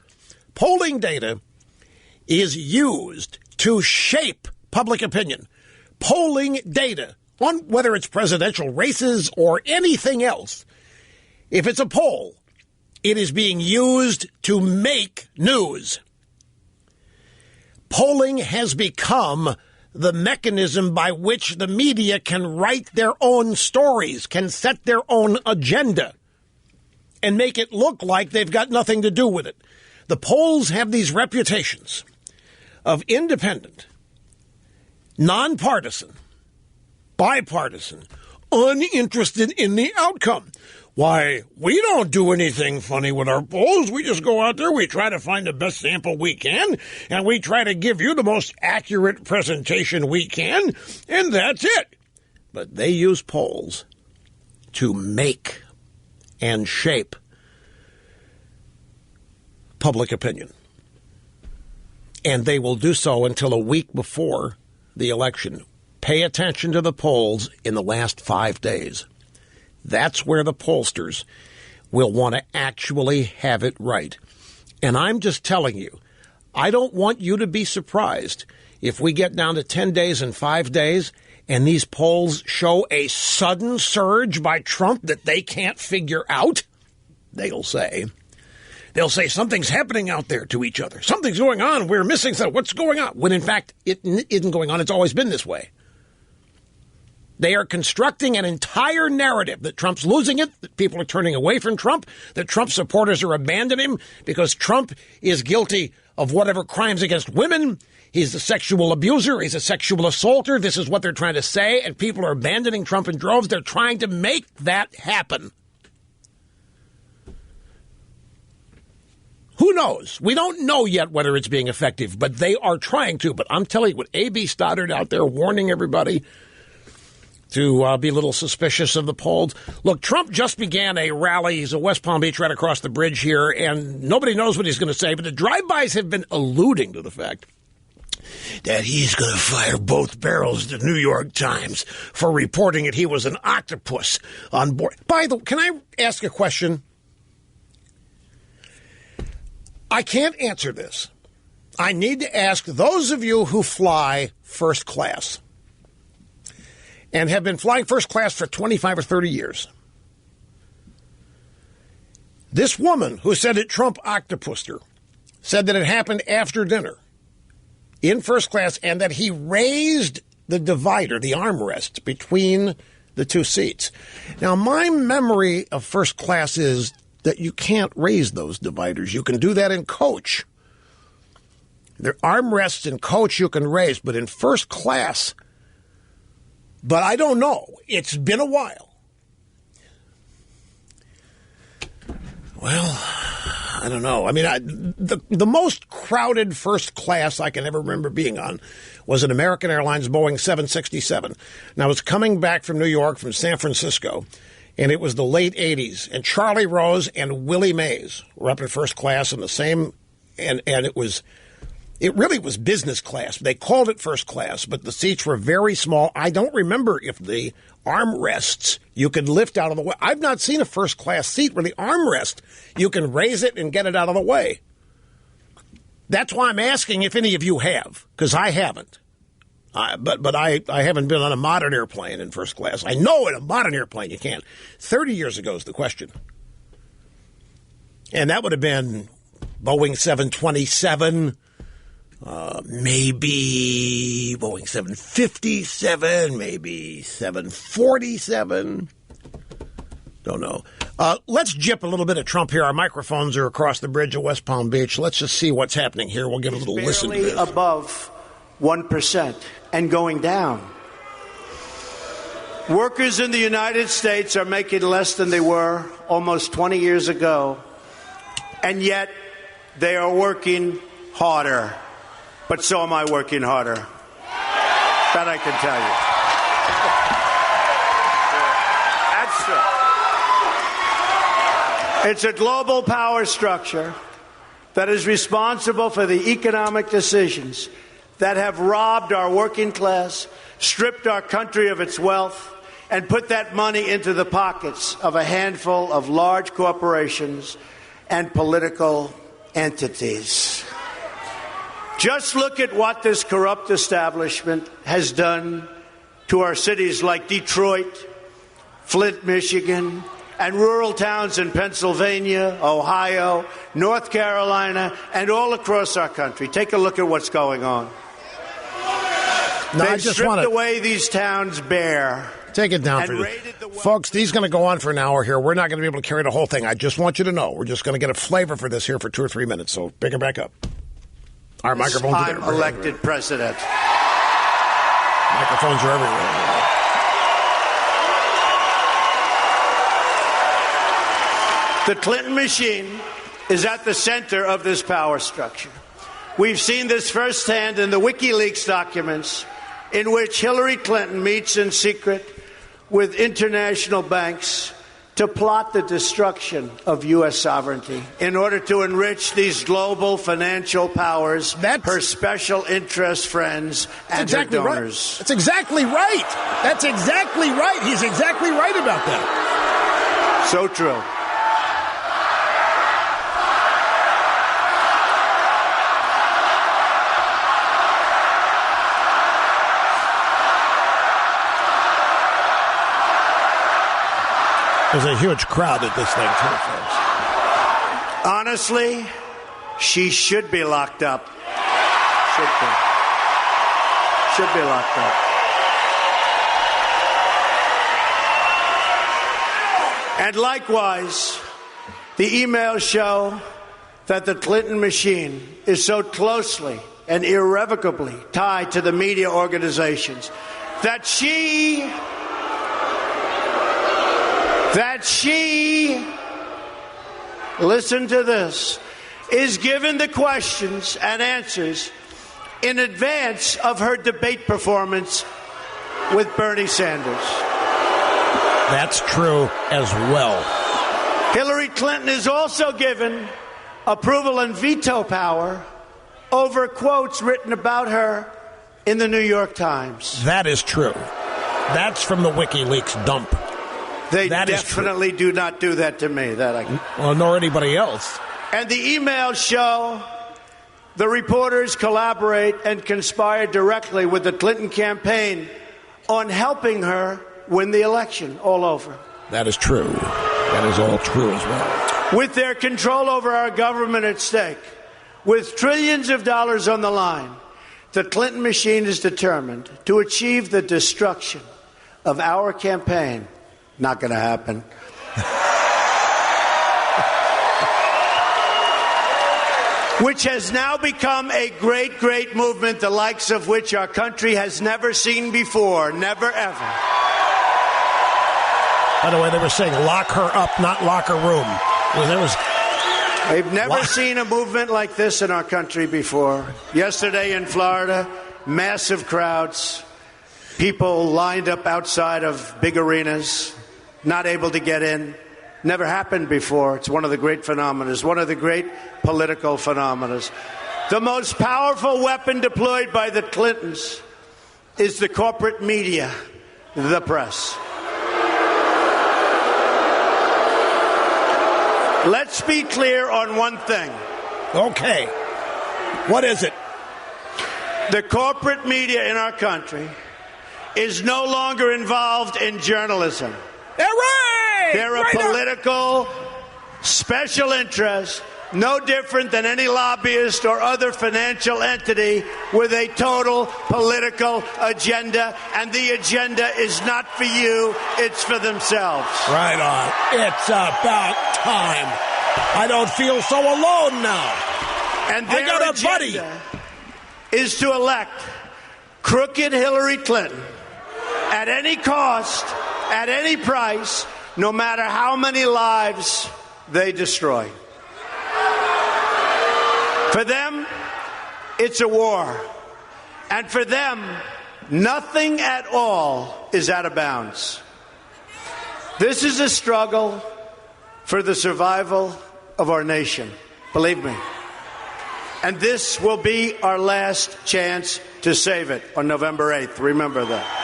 Polling data is used to shape public opinion. Polling data, on whether it's presidential races or anything else, if it's a poll, it is being used to make news. Polling has become the mechanism by which the media can write their own stories, can set their own agenda, and make it look like they've got nothing to do with it. The polls have these reputations of independent, nonpartisan, bipartisan, uninterested in the outcome. Why, we don't do anything funny with our polls. We just go out there, we try to find the best sample we can, and we try to give you the most accurate presentation we can, and that's it. But they use polls to make and shape public opinion. And they will do so until a week before the election. Pay attention to the polls in the last 5 days. That's where the pollsters will want to actually have it right. And I'm just telling you, I don't want you to be surprised if we get down to 10 days and 5 days and these polls show a sudden surge by Trump that they can't figure out, they'll say something's happening out there to each other. Something's going on. We're missing something. What's going on? When in fact, it isn't going on. It's always been this way. They are constructing an entire narrative that Trump's losing it, that people are turning away from Trump, that Trump supporters are abandoning him because Trump is guilty of whatever crimes against women. He's a sexual abuser. He's a sexual assaulter. This is what they're trying to say, and people are abandoning Trump in droves. They're trying to make that happen. Who knows? We don't know yet whether it's being effective, but they are trying to. But I'm telling you, with A.B. Stoddard out there warning everybody to be a little suspicious of the polls. Look, Trump just began a rally. He's at West Palm Beach right across the bridge here, and nobody knows what he's going to say, but the drive-bys have been alluding to the fact that he's going to fire both barrels to the New York Times for reporting that he was an octopus on board. By the way, can I ask a question? I can't answer this. I need to ask those of you who fly first class and have been flying first class for 25 or 30 years. This woman who said that Trump octopused her said that it happened after dinner in first class and that he raised the divider, the armrest, between the two seats. Now, my memory of first class is that you can't raise those dividers. You can do that in coach. There are armrests in coach you can raise, but in first class... But I don't know. It's been a while. Well, I don't know. I mean, the most crowded first class I can ever remember being on was an American Airlines Boeing 767. Now, I was coming back from New York, from San Francisco, and it was the late 80s. And Charlie Rose and Willie Mays were up in first class in the same, and it really was business class. They called it first class, but the seats were very small. I don't remember if the armrests you could lift out of the way. I've not seen a first class seat where the armrest, you can raise it and get it out of the way. That's why I'm asking if any of you have, because I haven't. But I haven't been on a modern airplane in first class. I know in a modern airplane you can't. 30 years ago is the question. And that would have been Boeing 727, maybe Boeing 757, maybe 747. Don't know. Let's jip a little bit of Trump here. Our microphones are across the bridge at West Palm Beach. Let's just see what's happening here. We'll give a little listen to this. Above 1% and going down. Workers in the United States are making less than they were almost 20 years ago, and yet they are working harder. But so am I working harder. That I can tell you. That's true. It's a global power structure that is responsible for the economic decisions that have robbed our working class, stripped our country of its wealth, and put that money into the pockets of a handful of large corporations and political entities. Just look at what this corrupt establishment has done to our cities like Detroit, Flint, Michigan, and rural towns in Pennsylvania, Ohio, North Carolina, and all across our country. Take a look at what's going on. They've stripped away these towns bare. Take it down for you. Folks, he's going to go on for an hour here. We're not going to be able to carry the whole thing. I just want you to know. We're just going to get a flavor for this here for 2 or 3 minutes. So pick it back up. Our microphones are there. I'm elected president. Microphones are everywhere. The Clinton machine is at the center of this power structure. We've seen this firsthand in the WikiLeaks documents, in which Hillary Clinton meets in secret with international banks to plot the destruction of U.S. sovereignty in order to enrich these global financial powers, her special interest friends, and her donors. That's exactly right. That's exactly right. He's exactly right about that. So true. There's a huge crowd at this thing, too, folks. Honestly, she should be locked up. Should be locked up. And likewise, the emails show that the Clinton machine is so closely and irrevocably tied to the media organizations that she, listen to this, is given the questions and answers in advance of her debate performance with Bernie Sanders. That's true as well. Hillary Clinton is also given approval and veto power over quotes written about her in the New York Times. That is true. That's from the WikiLeaks dump. They definitely do not do that to me. Well, nor anybody else. And the emails show the reporters collaborate and conspire directly with the Clinton campaign on helping her win the election all over. That is true. That is all true as well. With their control over our government at stake, with trillions of dollars on the line, the Clinton machine is determined to achieve the destruction of our campaign. Not going to happen. Which has now become a great, great movement, the likes of which our country has never seen before. Never, ever. By the way, they were saying lock her up, not locker room. They've never seen a movement like this in our country before. Yesterday in Florida, massive crowds, people lined up outside of big arenas, not able to get in. Never happened before. It's one of the great phenomena, one of the great political phenomena. The most powerful weapon deployed by the Clintons is the corporate media, the press. Let's be clear on one thing. Okay. What is it? The corporate media in our country is no longer involved in journalism. Hooray! They're a political special interest, no different than any lobbyist or other financial entity with a total political agenda, and the agenda is not for you, it's for themselves. Right on. It's about time. I don't feel so alone now. And their I got a agenda buddy. Is to elect crooked Hillary Clinton at any cost, at any price, no matter how many lives they destroy. For them, it's a war. And for them, nothing at all is out of bounds. This is a struggle for the survival of our nation. Believe me. And this will be our last chance to save it on November 8th. Remember that.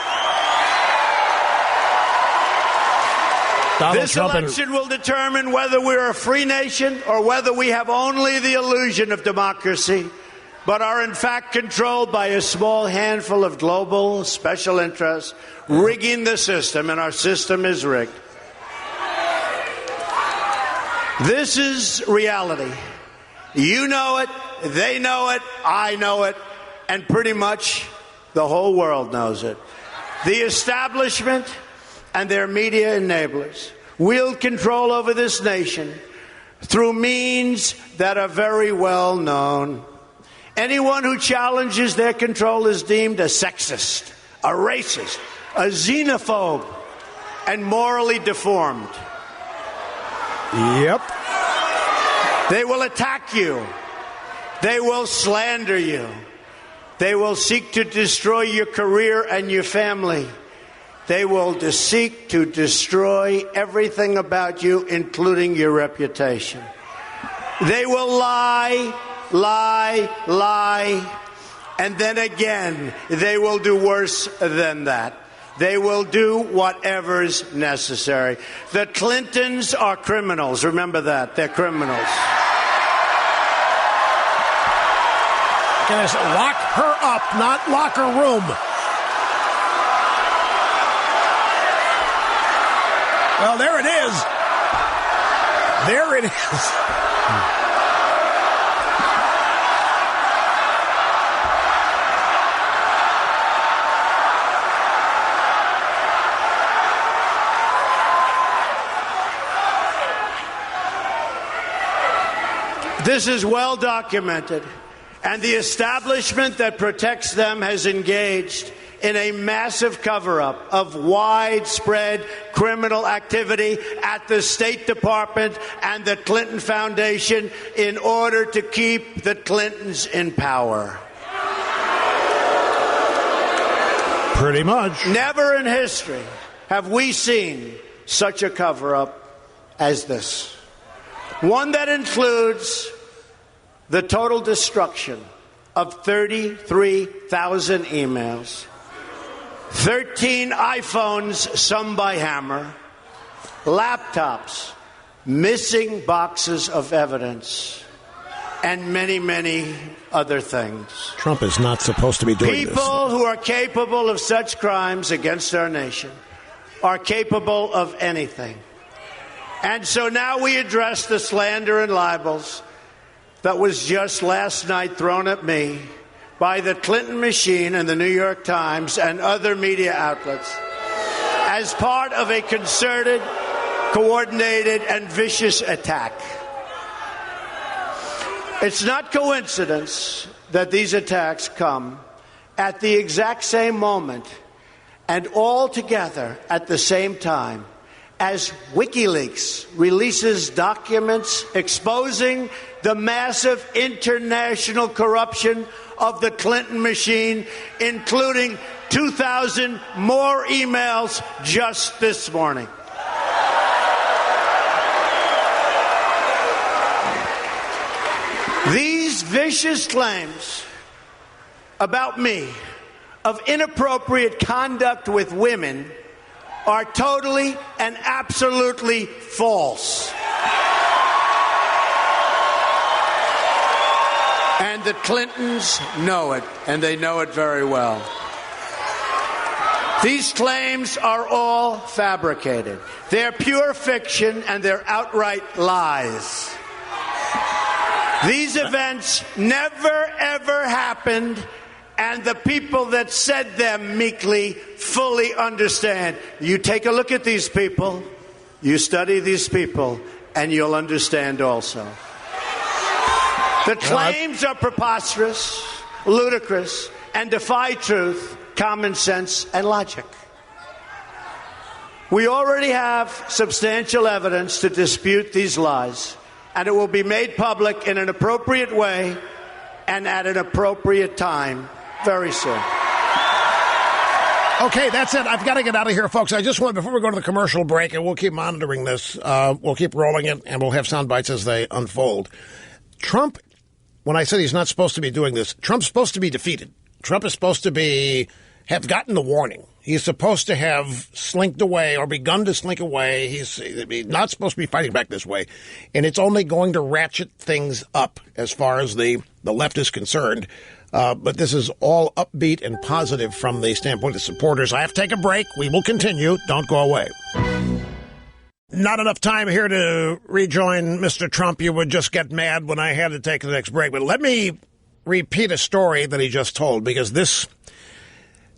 This election will determine whether we're a free nation or whether we have only the illusion of democracy, but are in fact controlled by a small handful of global special interests rigging the system, and our system is rigged. This is reality. You know it, they know it, I know it, and pretty much the whole world knows it. The establishment and their media enablers wield control over this nation through means that are very well known. Anyone who challenges their control is deemed a sexist, a racist, a xenophobe, and morally deformed. Yep. They will attack you. They will slander you. They will seek to destroy your career and your family. They will seek to destroy everything about you, including your reputation. They will lie, and then again, they will do worse than that. They will do whatever's necessary. The Clintons are criminals. Remember that. They're criminals. Guys, lock her up, not locker room. Well, there it is. There it is. This is well documented, and the establishment that protects them has engaged in a massive cover-up of widespread criminal activity at the State Department and the Clinton Foundation in order to keep the Clintons in power. Pretty much. Never in history have we seen such a cover-up as this. One that includes the total destruction of 33,000 emails, 13 iPhones, some by hammer, laptops, missing boxes of evidence, and many, many other things. Trump is not supposed to be doing this. People who are capable of such crimes against our nation are capable of anything. And so now we address the slander and libels that was just last night thrown at me by the Clinton machine and the New York Times and other media outlets as part of a concerted, coordinated, and vicious attack. It's not coincidence that these attacks come at the exact same moment and all together at the same time as WikiLeaks releases documents exposing the massive international corruption of the Clinton machine, including 2,000 more emails just this morning. These vicious claims about me of inappropriate conduct with women are totally and absolutely false. And the Clintons know it, and they know it very well. These claims are all fabricated. They're pure fiction, and they're outright lies. These events never, ever happened, and the people that said them meekly fully understand. You take a look at these people, you study these people, and you'll understand also. The claims are preposterous, ludicrous, and defy truth, common sense, and logic. We already have substantial evidence to dispute these lies, and it will be made public in an appropriate way and at an appropriate time very soon. Okay, that's it. I've got to get out of here, folks. I just want, before we go to the commercial break, and we'll keep monitoring this, we'll keep rolling it, and we'll have sound bites as they unfold. Trump, when I said he's not supposed to be doing this, Trump's supposed to be defeated. Trump is supposed to have gotten the warning. He's supposed to have slinked away or begun to slink away. He's not supposed to be fighting back this way. And it's only going to ratchet things up as far as the left is concerned. But this is all upbeat and positive from the standpoint of supporters. I have to take a break. We will continue. Don't go away. Not enough time here to rejoin Mr. Trump. You would just get mad when I had to take the next break. But let me repeat a story that he just told, because this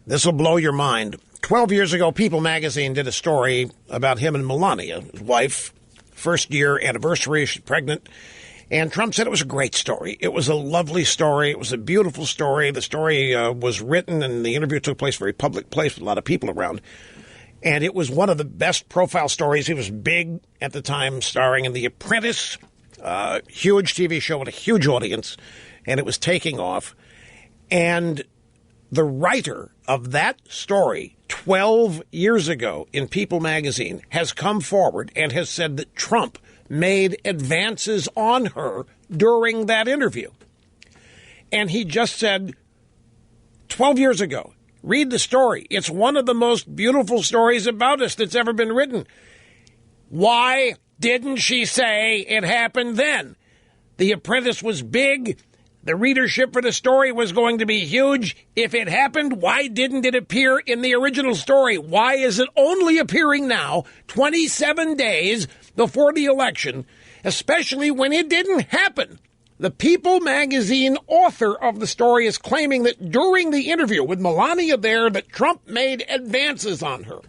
will blow your mind. 12 years ago, People magazine did a story about him and Melania, his wife, first-year anniversary, she's pregnant. And Trump said it was a great story. It was a lovely story. It was a beautiful story. The story was written, and the interview took place in a very public place with a lot of people around. And it was one of the best profile stories. He was big at the time, starring in The Apprentice, huge TV show with a huge audience, and it was taking off. And the writer of that story 12 years ago in People magazine has come forward and has said that Trump made advances on her during that interview. And he just said 12 years ago, read the story. It's one of the most beautiful stories about us that's ever been written. Why didn't she say it happened then? The Apprentice was big. The readership for the story was going to be huge. If it happened, why didn't it appear in the original story? Why is it only appearing now, 27 days before the election, especially when it didn't happen? The People magazine author of the story is claiming that during the interview with Melania there, that Trump made advances on her.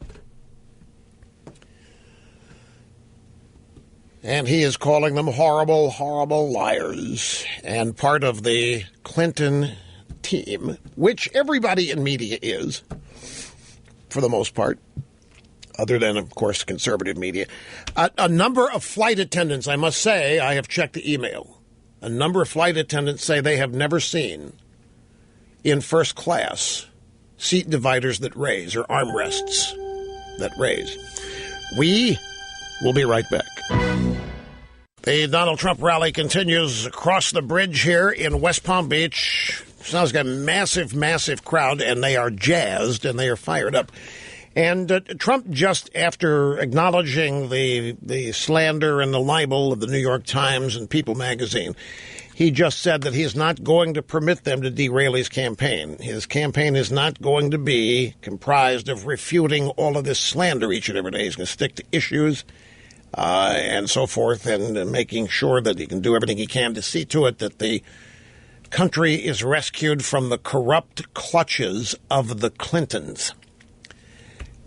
And he is calling them horrible, horrible liars. And part of the Clinton team, which everybody in media is, for the most part, other than, of course, conservative media. A number of flight attendants, I must say, I have checked the email. A number of flight attendants say they have never seen, in first class, seat dividers that raise, or armrests that raise. We will be right back. The Donald Trump rally continues across the bridge here in West Palm Beach. Sounds like a massive, massive crowd, and they are jazzed and they are fired up. And Trump, just after acknowledging the slander and the libel of the New York Times and People magazine, he just said that he is not going to permit them to derail his campaign. His campaign is not going to be comprised of refuting all of this slander each and every day. He's going to stick to issues and so forth, and making sure that he can do everything he can to see to it that the country is rescued from the corrupt clutches of the Clintons.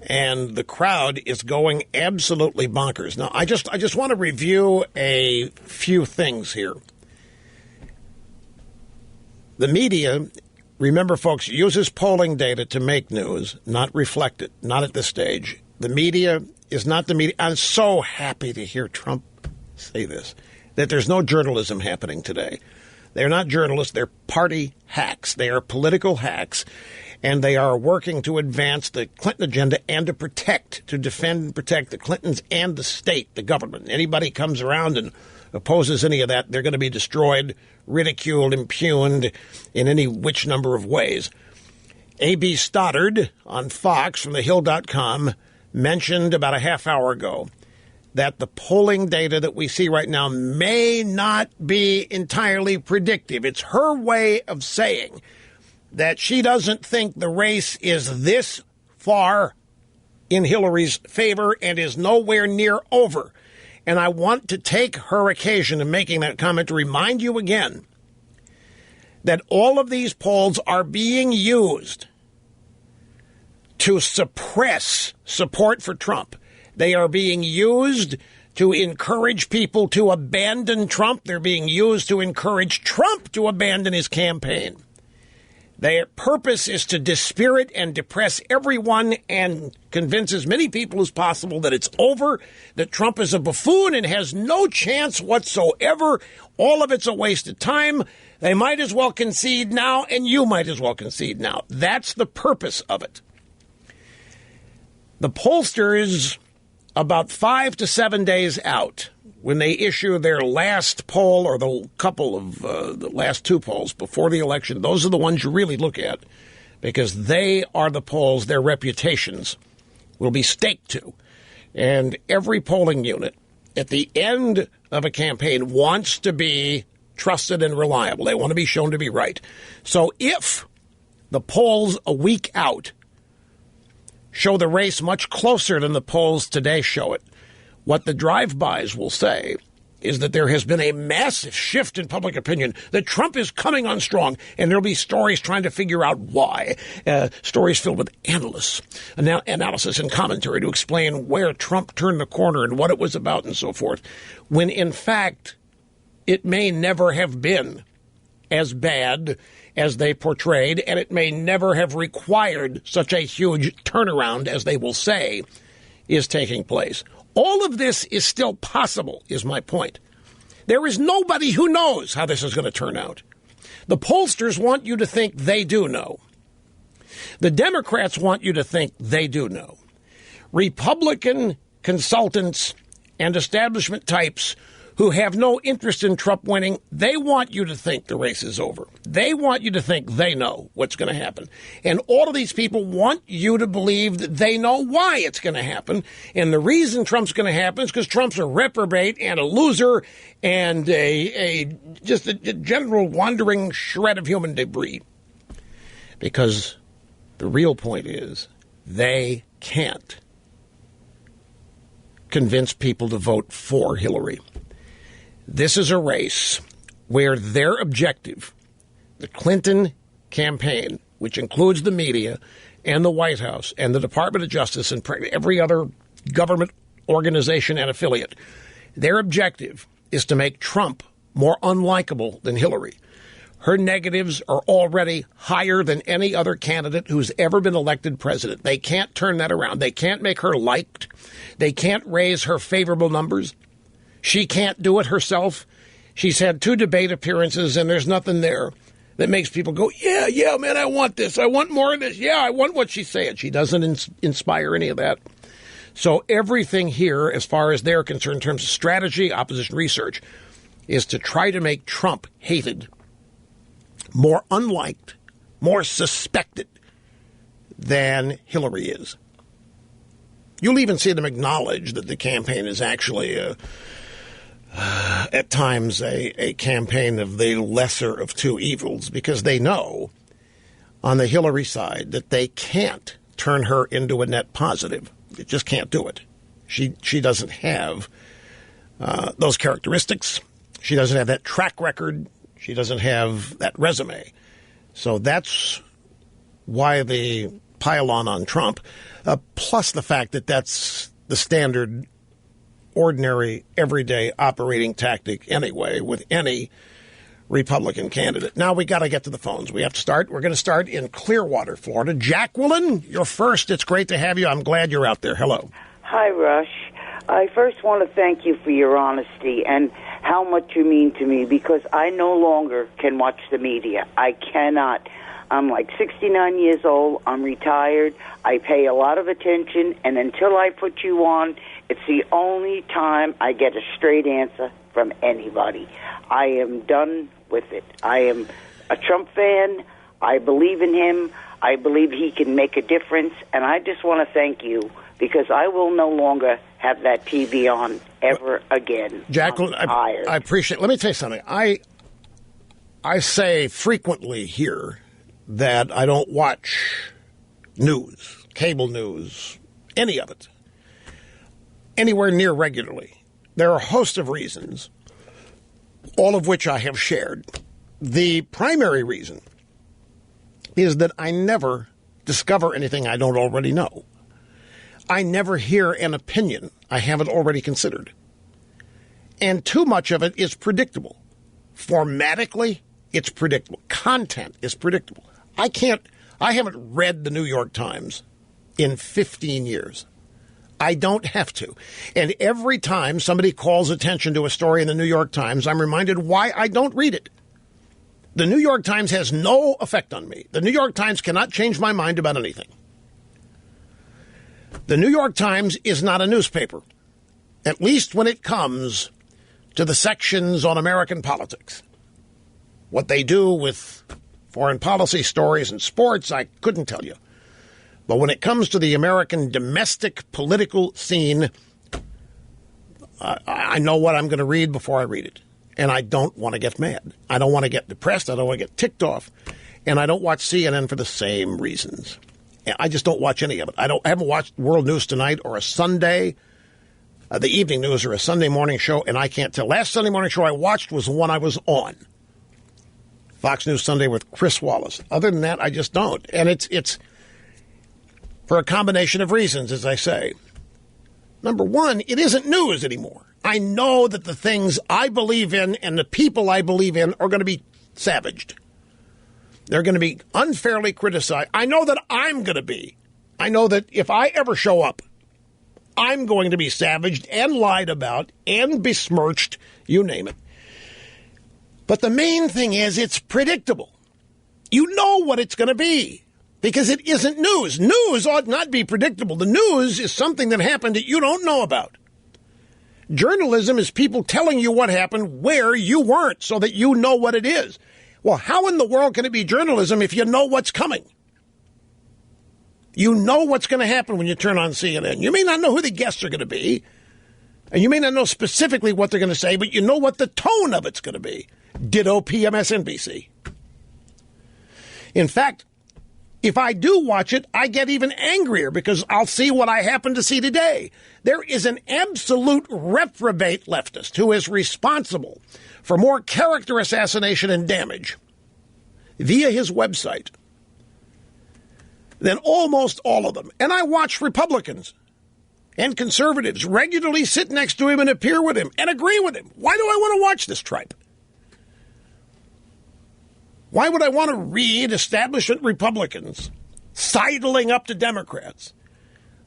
And the crowd is going absolutely bonkers. Now, I just want to review a few things here. The media, remember, folks, uses polling data to make news, not reflect it, not at this stage. The media is not the media. I'm so happy to hear Trump say this, that there's no journalism happening today. They're not journalists. They're party hacks. They are political hacks, and they are working to advance the Clinton agenda and to defend and protect the Clintons and the state, the government. Anybody comes around and opposes any of that, they're going to be destroyed, ridiculed, impugned in any which number of ways. A.B. Stoddard on Fox from thehill.com mentioned about a half hour ago that the polling data that we see right now may not be entirely predictive. It's her way of saying that she doesn't think the race is this far in Hillary's favor and is nowhere near over. And I want to take her occasion in making that comment to remind you again that all of these polls are being used to suppress support for Trump. They are being used to encourage people to abandon Trump. They're being used to encourage Trump to abandon his campaign. Their purpose is to dispirit and depress everyone and convince as many people as possible that it's over, that Trump is a buffoon and has no chance whatsoever. All of it's a waste of time. They might as well concede now, and you might as well concede now. That's the purpose of it. The pollsters, about 5 to 7 days out, when they issue their last poll, or the couple of the last two polls before the election, those are the ones you really look at, because they are the polls their reputations will be staked to. And every polling unit at the end of a campaign wants to be trusted and reliable. They want to be shown to be right. So if the polls a week out show the race much closer than the polls today show it, what the drive-bys will say is that there has been a massive shift in public opinion, that Trump is coming on strong, and there'll be stories trying to figure out why. Stories filled with analysis and commentary to explain where Trump turned the corner and what it was about and so forth, when in fact it may never have been as bad as they portrayed, and it may never have required such a huge turnaround as they will say is taking place. All of this is still possible, is my point. There is nobody who knows how this is going to turn out. The pollsters want you to think they do know. The Democrats want you to think they do know. Republican consultants and establishment types who have no interest in Trump winning, they want you to think the race is over. They want you to think they know what's going to happen. And all of these people want you to believe that they know why it's going to happen. And the reason Trump's going to happen is because Trump's a reprobate and a loser and just a general wandering shred of human debris. Because the real point is they can't convince people to vote for Hillary. This is a race where their objective, the Clinton campaign, which includes the media and the White House and the Department of Justice and every other government organization and affiliate, their objective is to make Trump more unlikable than Hillary. Her negatives are already higher than any other candidate who's ever been elected president. They can't turn that around. They can't make her liked. They can't raise her favorable numbers. She can't do it herself. She's had 2 debate appearances, and there's nothing there that makes people go, yeah, man, I want this. I want more of this. Yeah, I want what she's saying. She doesn't inspire any of that. So everything here, as far as they're concerned, in terms of strategy, opposition research, is to try to make Trump hated, more unliked, more suspected than Hillary is. You'll even see them acknowledge that the campaign is actually at times a campaign of the lesser of 2 evils, because they know on the Hillary side that they can't turn her into a net positive. They just can't do it. She doesn't have those characteristics. She doesn't have that track record. She doesn't have that resume. So that's why the pile on Trump, plus the fact that that's the standard, ordinary, everyday operating tactic anyway with any Republican candidate. Now we got to get to the phones. We have to start. We're going to start in Clearwater, Florida. Jacqueline, you're first. It's great to have you. I'm glad you're out there. Hello. Hi, Rush. I first want to thank you for your honesty and how much you mean to me, because I no longer can watch the media. I cannot. I'm like 69 years old. I'm retired. I pay a lot of attention, and until I put you on, it's the only time I get a straight answer from anybody. I am done with it. I am a Trump fan. I believe in him. I believe he can make a difference, and I just want to thank you, because I will no longer have that TV on ever again. Jacqueline, I appreciate it. Let me tell you something. I say frequently here that I don't watch news, cable news, any of it, anywhere near regularly. There are a host of reasons, all of which I have shared. The primary reason is that I never discover anything I don't already know. I never hear an opinion I haven't already considered. And too much of it is predictable. Formatically, it's predictable. Content is predictable. I haven't read the New York Times in 15 years. I don't have to. And every time somebody calls attention to a story in the New York Times, I'm reminded why I don't read it. The New York Times has no effect on me. The New York Times cannot change my mind about anything. The New York Times is not a newspaper, at least when it comes to the sections on American politics. What they do with foreign policy stories and sports, I couldn't tell you. But when it comes to the American domestic political scene, I know what I'm going to read before I read it. And I don't want to get mad. I don't want to get depressed. I don't want to get ticked off. And I don't watch CNN for the same reasons. I just don't watch any of it. I haven't watched World News Tonight or a Sunday, the evening news or a Sunday morning show, and I can't tell. Last Sunday morning show I watched was the one I was on. Fox News Sunday with Chris Wallace. Other than that, I just don't. And it's for a combination of reasons, as I say. Number one, it isn't news anymore. I know that the things I believe in and the people I believe in are going to be savaged. They're going to be unfairly criticized. I know that I'm going to be. I know that if I ever show up, I'm going to be savaged and lied about and besmirched, you name it. But the main thing is it's predictable. You know what it's going to be because it isn't news. News ought not be predictable. The news is something that happened that you don't know about. Journalism is people telling you what happened where you weren't so that you know what it is. Well, how in the world can it be journalism if you know what's coming? You know what's going to happen when you turn on CNN. You may not know who the guests are going to be, and you may not know specifically what they're going to say, but you know what the tone of it's going to be. Ditto PMSNBC. In fact, if I do watch it, I get even angrier because I'll see what I happen to see today. There is an absolute reprobate leftist who is responsible for more character assassination and damage via his website than almost all of them. And I watch Republicans and conservatives regularly sit next to him and appear with him and agree with him. Why do I want to watch this tripe? Why would I want to read establishment Republicans sidling up to Democrats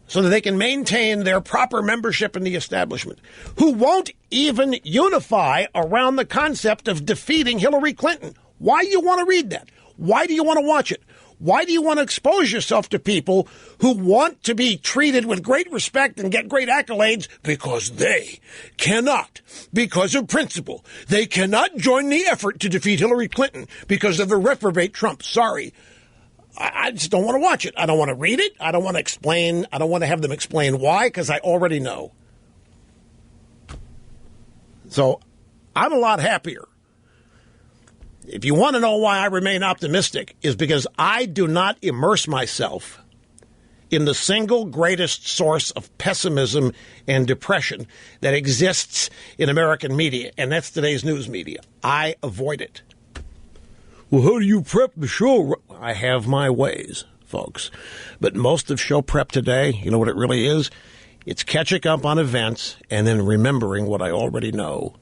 so that they can maintain their proper membership in the establishment, who won't even unify around the concept of defeating Hillary Clinton? Why do you want to read that? Why do you want to watch it? Why do you want to expose yourself to people who want to be treated with great respect and get great accolades because they cannot, because of principle, they cannot join the effort to defeat Hillary Clinton because of the reprobate Trump? Sorry. I just don't want to watch it. I don't want to read it. I don't want to explain. I don't want to have them explain why, because I already know. So I'm a lot happier. If you want to know why I remain optimistic, is because I do not immerse myself in the single greatest source of pessimism and depression that exists in American media, and that's today's news media. I avoid it. Well, how do you prep the show? I have my ways, folks. But most of show prep today, you know what it really is? It's catching up on events and then remembering what I already know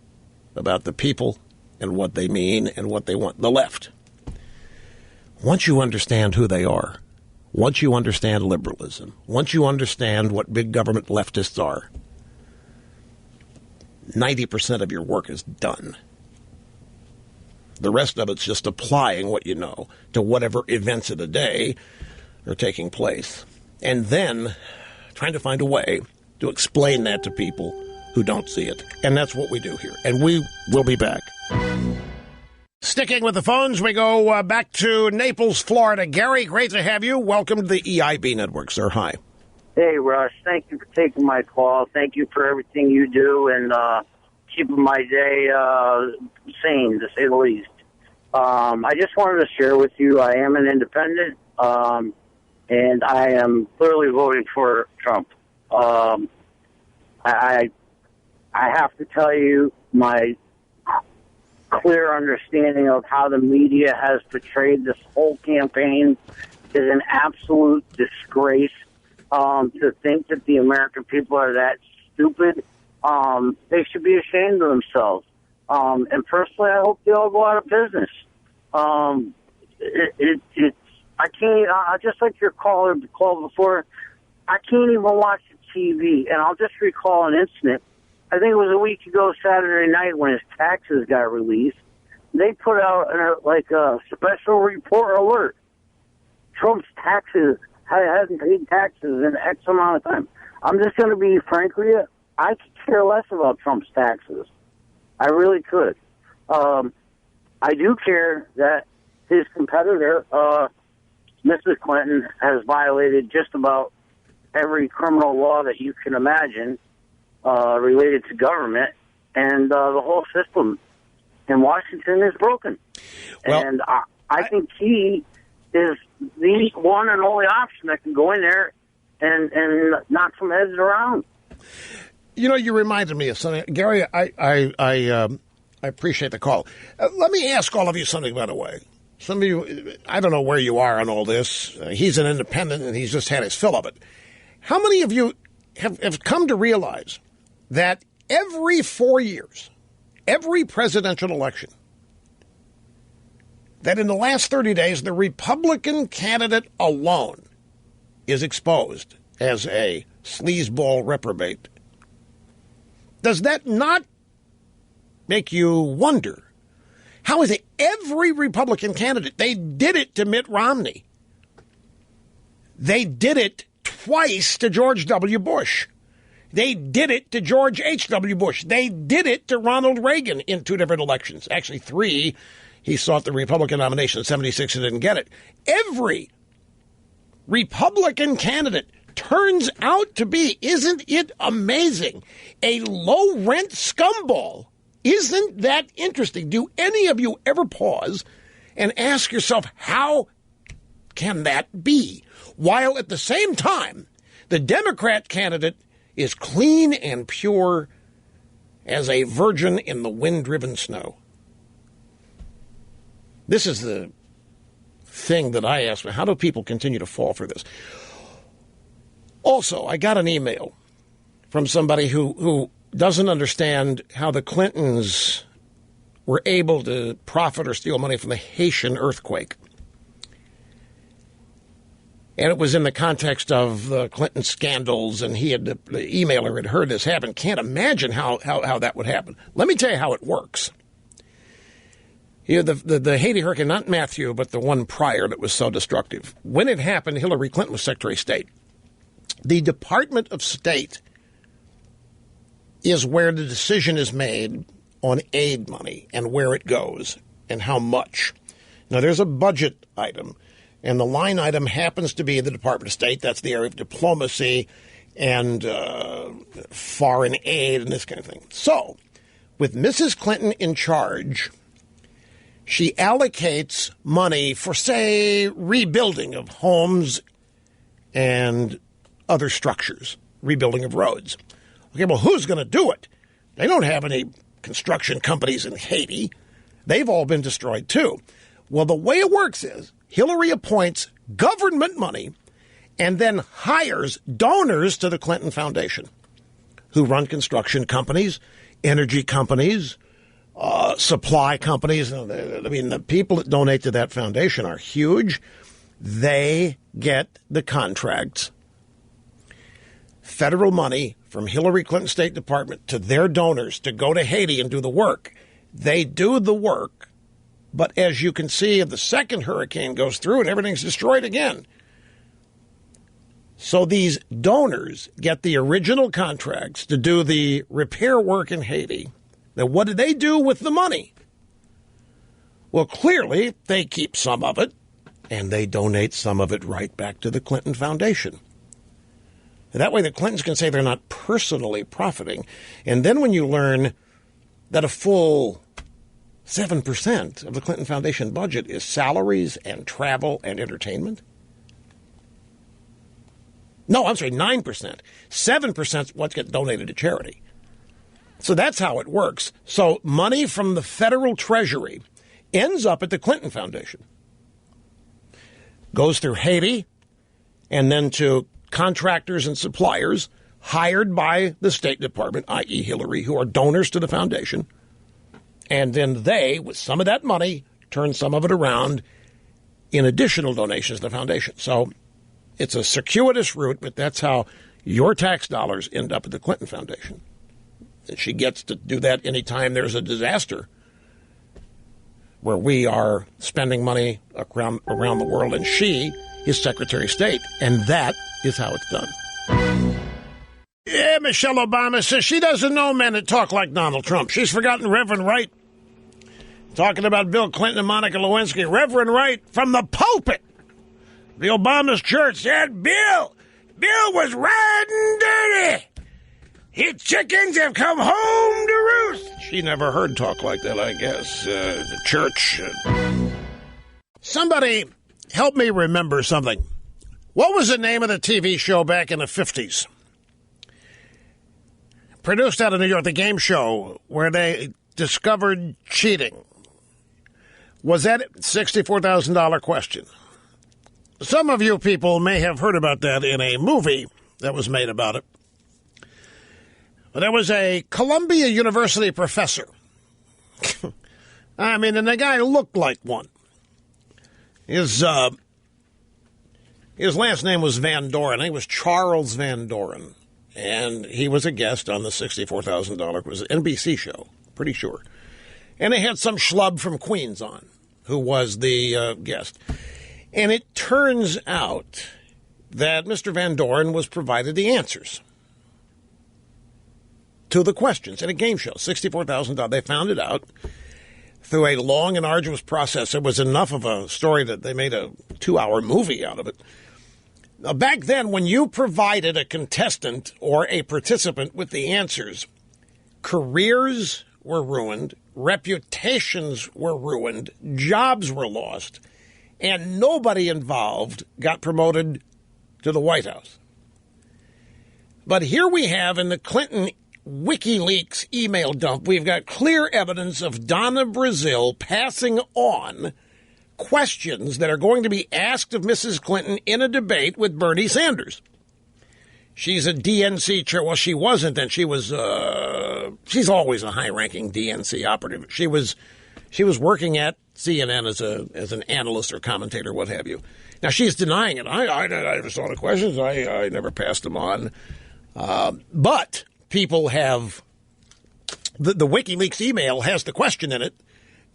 about the people and what they mean and what they want. The left. Once you understand who they are, once you understand liberalism, once you understand what big government leftists are, 90% of your work is done. The rest of it's just applying what you know to whatever events of the day are taking place. And then trying to find a way to explain that to people who don't see it. And that's what we do here. And we will be back. Sticking with the phones, we go back to Naples, Florida. Gary, great to have you. Welcome to the EIB Network, sir. Hi. Hey, Rush. Thank you for taking my call. Thank you for everything you do and keeping my day sane, to say the least. I just wanted to share with you, I am an independent, and I am clearly voting for Trump. I have to tell you, my clear understanding of how the media has portrayed this whole campaign is an absolute disgrace. To think that the American people are that stupid, they should be ashamed of themselves. And personally, I hope they all go out of business. I can't, just like your caller called before, I can't even watch the TV. And I'll just recall an incident. I think it was a week ago Saturday night when his taxes got released. They put out a special report alert. Trump's taxes hasn't paid taxes in X amount of time. I'm just going to be frank with you. I could care less about Trump's taxes. I really could. I do care that his competitor, Mrs. Clinton, has violated just about every criminal law that you can imagine related to government, and the whole system in Washington is broken. Well, and I think he is the one and only option that can go in there and knock some heads around. You know, you reminded me of something. Gary, I appreciate the call. Let me ask all of you something, by the way. Some of you, I don't know where you are on all this. He's an independent, and he's just had his fill of it. How many of you have come to realize that every 4 years, every presidential election, that in the last 30 days, the Republican candidate alone is exposed as a sleazeball reprobate? Does that not make you wonder, how is it every Republican candidate, they did it to Mitt Romney. They did it twice to George W. Bush. They did it to George H.W. Bush. They did it to Ronald Reagan in 2 different elections. Actually, 3. He sought the Republican nomination in 76 and didn't get it. Every Republican candidate turns out to be, isn't it amazing, a low-rent scumball. Isn't that interesting? Do any of you ever pause and ask yourself, how can that be? While at the same time, the Democrat candidate is clean and pure as a virgin in the wind-driven snow. This is the thing that I ask, how do people continue to fall for this? Also, I got an email from somebody who doesn't understand how the Clintons were able to profit or steal money from the Haitian earthquake. And it was in the context of the Clinton scandals, and the emailer had heard this happen. Can't imagine how that would happen. Let me tell you how it works. You know, the Haiti hurricane, not Matthew, but the one prior that was so destructive. When it happened, Hillary Clinton was Secretary of State. The Department of State is where the decision is made on aid money and where it goes and how much. Now, there's a budget item, and the line item happens to be the Department of State. That's the area of diplomacy and foreign aid and this kind of thing. So, with Mrs. Clinton in charge, she allocates money for, say, rebuilding of homes and other structures, rebuilding of roads. Okay, well, who's going to do it? They don't have any construction companies in Haiti. They've all been destroyed, too. Well, the way it works is Hillary appoints government money and then hires donors to the Clinton Foundation who run construction companies, energy companies, supply companies. I mean, the people that donate to that foundation are huge. They get the contracts, federal money from Hillary Clinton State Department to their donors to go to Haiti and do the work. They do the work, but as you can see, the second hurricane goes through and everything's destroyed again. So these donors get the original contracts to do the repair work in Haiti. Now, what do they do with the money? Well, clearly, they keep some of it, and they donate some of it right back to the Clinton Foundation. And that way, the Clintons can say they're not personally profiting. And then when you learn that a full 7% of the Clinton Foundation budget is salaries and travel and entertainment. No, I'm sorry, 9%. 7% is what gets donated to charity. So that's how it works. So money from the federal treasury ends up at the Clinton Foundation, goes through Haiti, and then to contractors and suppliers hired by the State Department, i.e. Hillary, who are donors to the foundation. And then they, with some of that money, turn some of it around in additional donations to the foundation. So it's a circuitous route, but that's how your tax dollars end up at the Clinton Foundation. And she gets to do that anytime there's a disaster where we are spending money around the world, and she is Secretary of State, and that is how it's done. Yeah, Michelle Obama says she doesn't know men that talk like Donald Trump. She's forgotten Reverend Wright talking about Bill Clinton and Monica Lewinsky. Reverend Wright from the pulpit, the Obama's church, said Bill was riding dirty. His chickens have come home to roost. She never heard talk like that, I guess. The church. Somebody help me remember something. What was the name of the TV show back in the 50s? Produced out of New York, the game show where they discovered cheating. Was that $64,000 question? Some of you people may have heard about that in a movie that was made about it. There was a Columbia University professor. I mean, and the guy looked like one. His last name was Van Doren. He was Charles Van Doren. And he was a guest on the $64,000. It was an NBC show, pretty sure. And they had some schlub from Queens on, who was the guest. And it turns out that Mr. Van Doren was provided the answers. to the questions in a game show. $64,000. They found it out through a long and arduous process. It was enough of a story that they made a 2-hour movie out of it. Now, back then, when you provided a contestant or a participant with the answers, careers were ruined, reputations were ruined, jobs were lost, and nobody involved got promoted to the White House. But here we have in the Clinton WikiLeaks email dump, we've got clear evidence of Donna Brazile passing on questions that are going to be asked of Mrs. Clinton in a debate with Bernie Sanders. She's a DNC chair. Well, she wasn't then. She was. She's always a high-ranking DNC operative. She was working at CNN as an analyst or commentator, what have you. Now she's denying it. I never saw the questions. I never passed them on. But people have the WikiLeaks email has the question in it,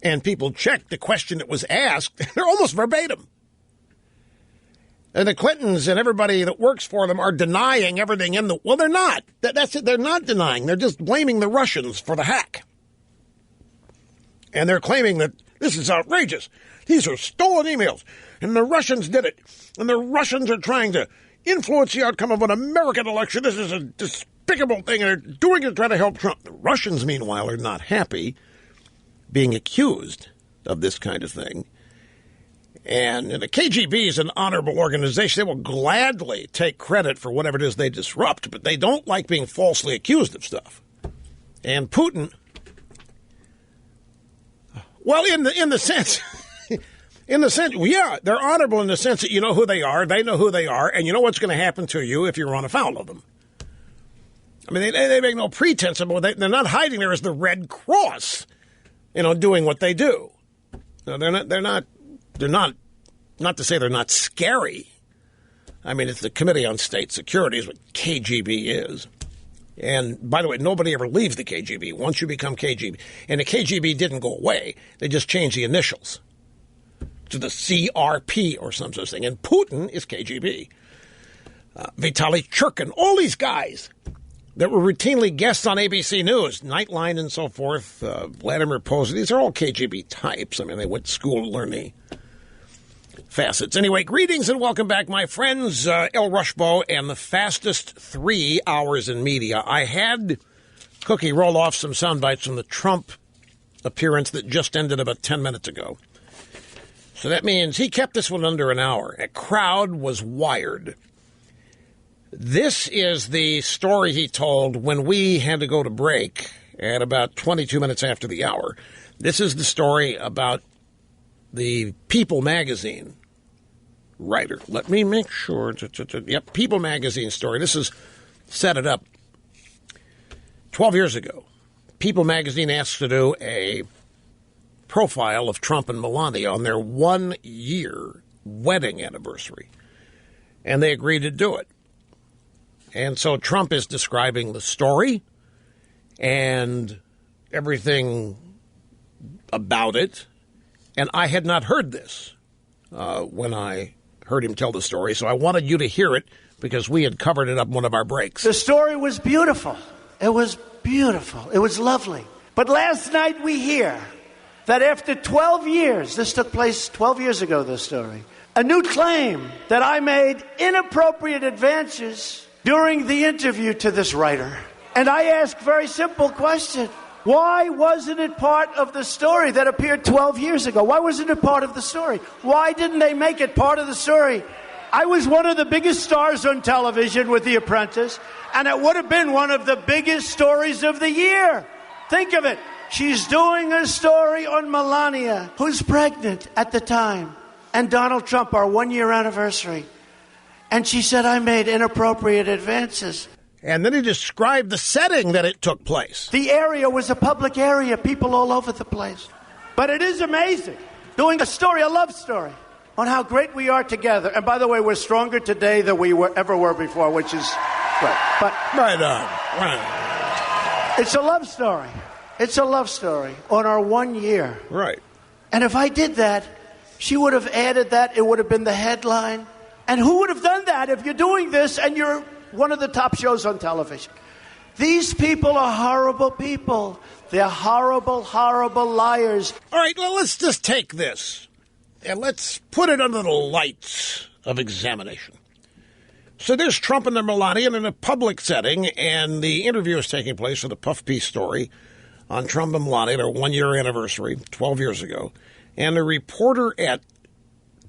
and people checked the question that was asked. They're almost verbatim. And the Clintons and everybody that works for them are denying everything in the... Well, they're not. That's it. They're not denying. They're just blaming the Russians for the hack. And they're claiming that this is outrageous. These are stolen emails, and the Russians did it. And the Russians are trying to influence the outcome of an American election. This is a despicable thing, and they're doing it to try to help Trump. The Russians, meanwhile, are not happy being accused of this kind of thing. And the KGB is an honorable organization. They will gladly take credit for whatever it is they disrupt, but they don't like being falsely accused of stuff. And Putin, well, in the sense, yeah, they're honorable in the sense that you know who they are, they know who they are, and you know what's going to happen to you if you run afoul of them. I mean, they make no pretense of it. They're not hiding there as the Red Cross, doing what they do. No, they're not, not to say they're not scary. I mean, it's the Committee on State Security is what KGB is. And by the way, nobody ever leaves the KGB once you become KGB. And the KGB didn't go away. They just changed the initials to the CRP or some such thing. And Putin is KGB. Vitaly Churkin, all these guys that were routinely guests on ABC News, Nightline and so forth, Vladimir Pozsky, these are all KGB types. I mean, they went to school to learn the facets. Anyway, greetings and welcome back, my friends. El Rushbo and the fastest 3 hours in media. I had Cookie roll off some sound bites from the Trump appearance that just ended about 10 minutes ago. So that means he kept this one under an hour. A crowd was wired. This is the story he told when we had to go to break at about 22 minutes after the hour. This is the story about the People magazine writer. Let me make sure. Yep, People magazine story. This is set it up 12 years ago. People magazine asked to do a profile of Trump and Melania on their 1-year wedding anniversary. And they agreed to do it. And so Trump is describing the story and everything about it. And I had not heard this when I heard him tell the story, so I wanted you to hear it because we had covered it up in one of our breaks. The story was beautiful. It was beautiful. It was lovely. But last night we hear that after 12 years, this took place 12 years ago, this story, a new claim that I made inappropriate advances during the interview to this writer. And I ask a very simple question. Why wasn't it part of the story that appeared 12 years ago? Why wasn't it part of the story? Why didn't they make it part of the story? I was one of the biggest stars on television with The Apprentice, and it would have been one of the biggest stories of the year. Think of it. She's doing a story on Melania, who's pregnant at the time, and Donald Trump, our 1-year anniversary. And she said, I made inappropriate advances. And then he described the setting that it took place. The area was a public area, people all over the place. But it is amazing, doing a story, a love story, on how great we are together. And by the way, we're stronger today than we ever were before, which is great. But right on. It's a love story. It's a love story on our 1 year. Right. And if I did that, she would have added that. It would have been the headline. And who would have done that if you're doing this and you're one of the top shows on television? These people are horrible people. They're horrible, horrible liars. All right, well, let's just take this and let's put it under the lights of examination. So there's Trump and Melania in a public setting, and the interview is taking place for the Puff Piece story on Trump and Melania, their one-year anniversary, 12 years ago. And the reporter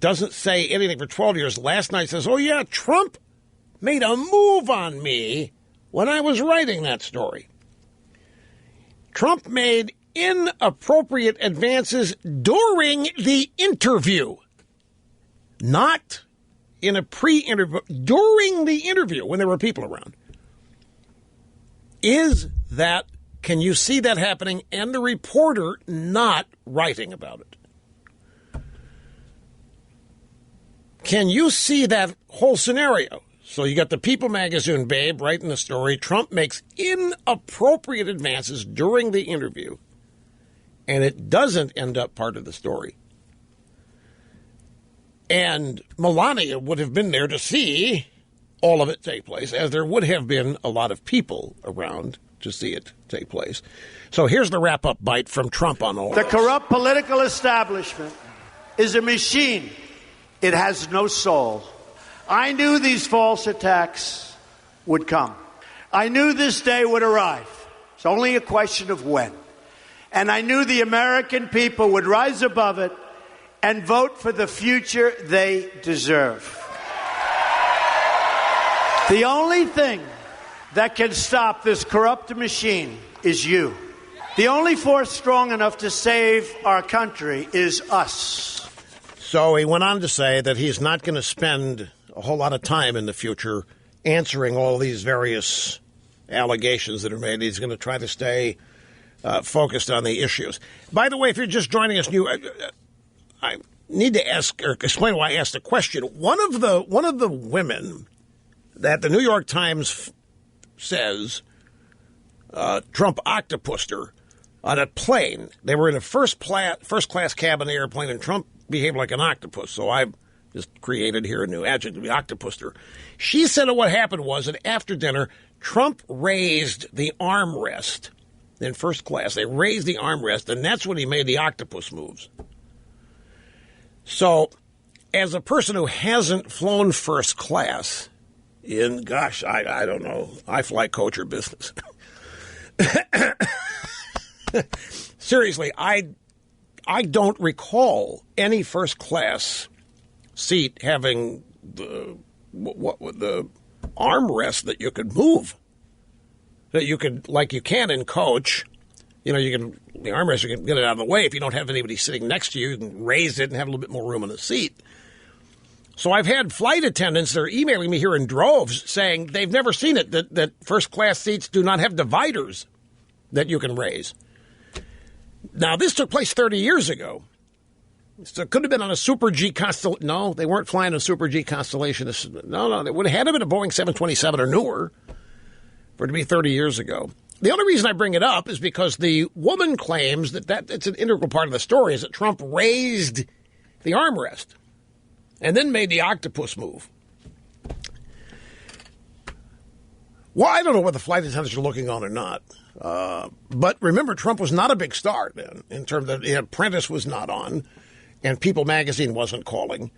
doesn't say anything for 12 years. Last night says, oh, yeah, Trump made a move on me when I was writing that story. Trump made inappropriate advances during the interview, not in a pre-interview, during the interview when there were people around. Can you see that happening and the reporter not writing about it? Can you see that whole scenario? So you got the People magazine babe writing the story. Trump makes inappropriate advances during the interview, and it doesn't end up part of the story. And Melania would have been there to see all of it take place, as there would have been a lot of people around to see it take place. So here's the wrap-up bite from Trump on all The this. corrupt political establishment is a machine. It has no soul. I knew these false attacks would come. I knew this day would arrive. It's only a question of when. And I knew the American people would rise above it and vote for the future they deserve. The only thing that can stop this corrupt machine is you. The only force strong enough to save our country is us. So he went on to say that he's not going to spend a whole lot of time in the future answering all these various allegations that are made. He's going to try to stay focused on the issues. By the way, if you're just joining us new, I need to ask or explain why I asked the question. One of the women that the New York Times says Trump octopused her on a plane. They were in a first class cabin airplane, and Trump behaved like an octopus. So I just created here a new adjective, octopused her. She said that what happened was that after dinner, Trump raised the armrest in first class. They raised the armrest, and that's when he made the octopus moves. So, as a person who hasn't flown first class in, gosh, I don't know, I fly coach or business. Seriously, I don't recall any first class seat having the armrest that you could move, that you could, like you can in coach. You know, the armrest, you can get it out of the way. If you don't have anybody sitting next to you, you can raise it and have a little bit more room in the seat. So I've had flight attendants that are emailing me here in droves saying they've never seen it, that first-class seats do not have dividers that you can raise. Now, this took place 30 years ago. So it could have been on a Super G Constellation. No, they weren't flying a Super G Constellation. No, it would have had to have been a Boeing 727 or newer for it to be 30 years ago. The only reason I bring it up is because the woman claims that it's an integral part of the story, is that Trump raised the armrest and then made the octopus move. Well, I don't know what the flight attendants are looking on or not. But remember, Trump was not a big star then, in terms of The Apprentice was not on, and People magazine wasn't calling,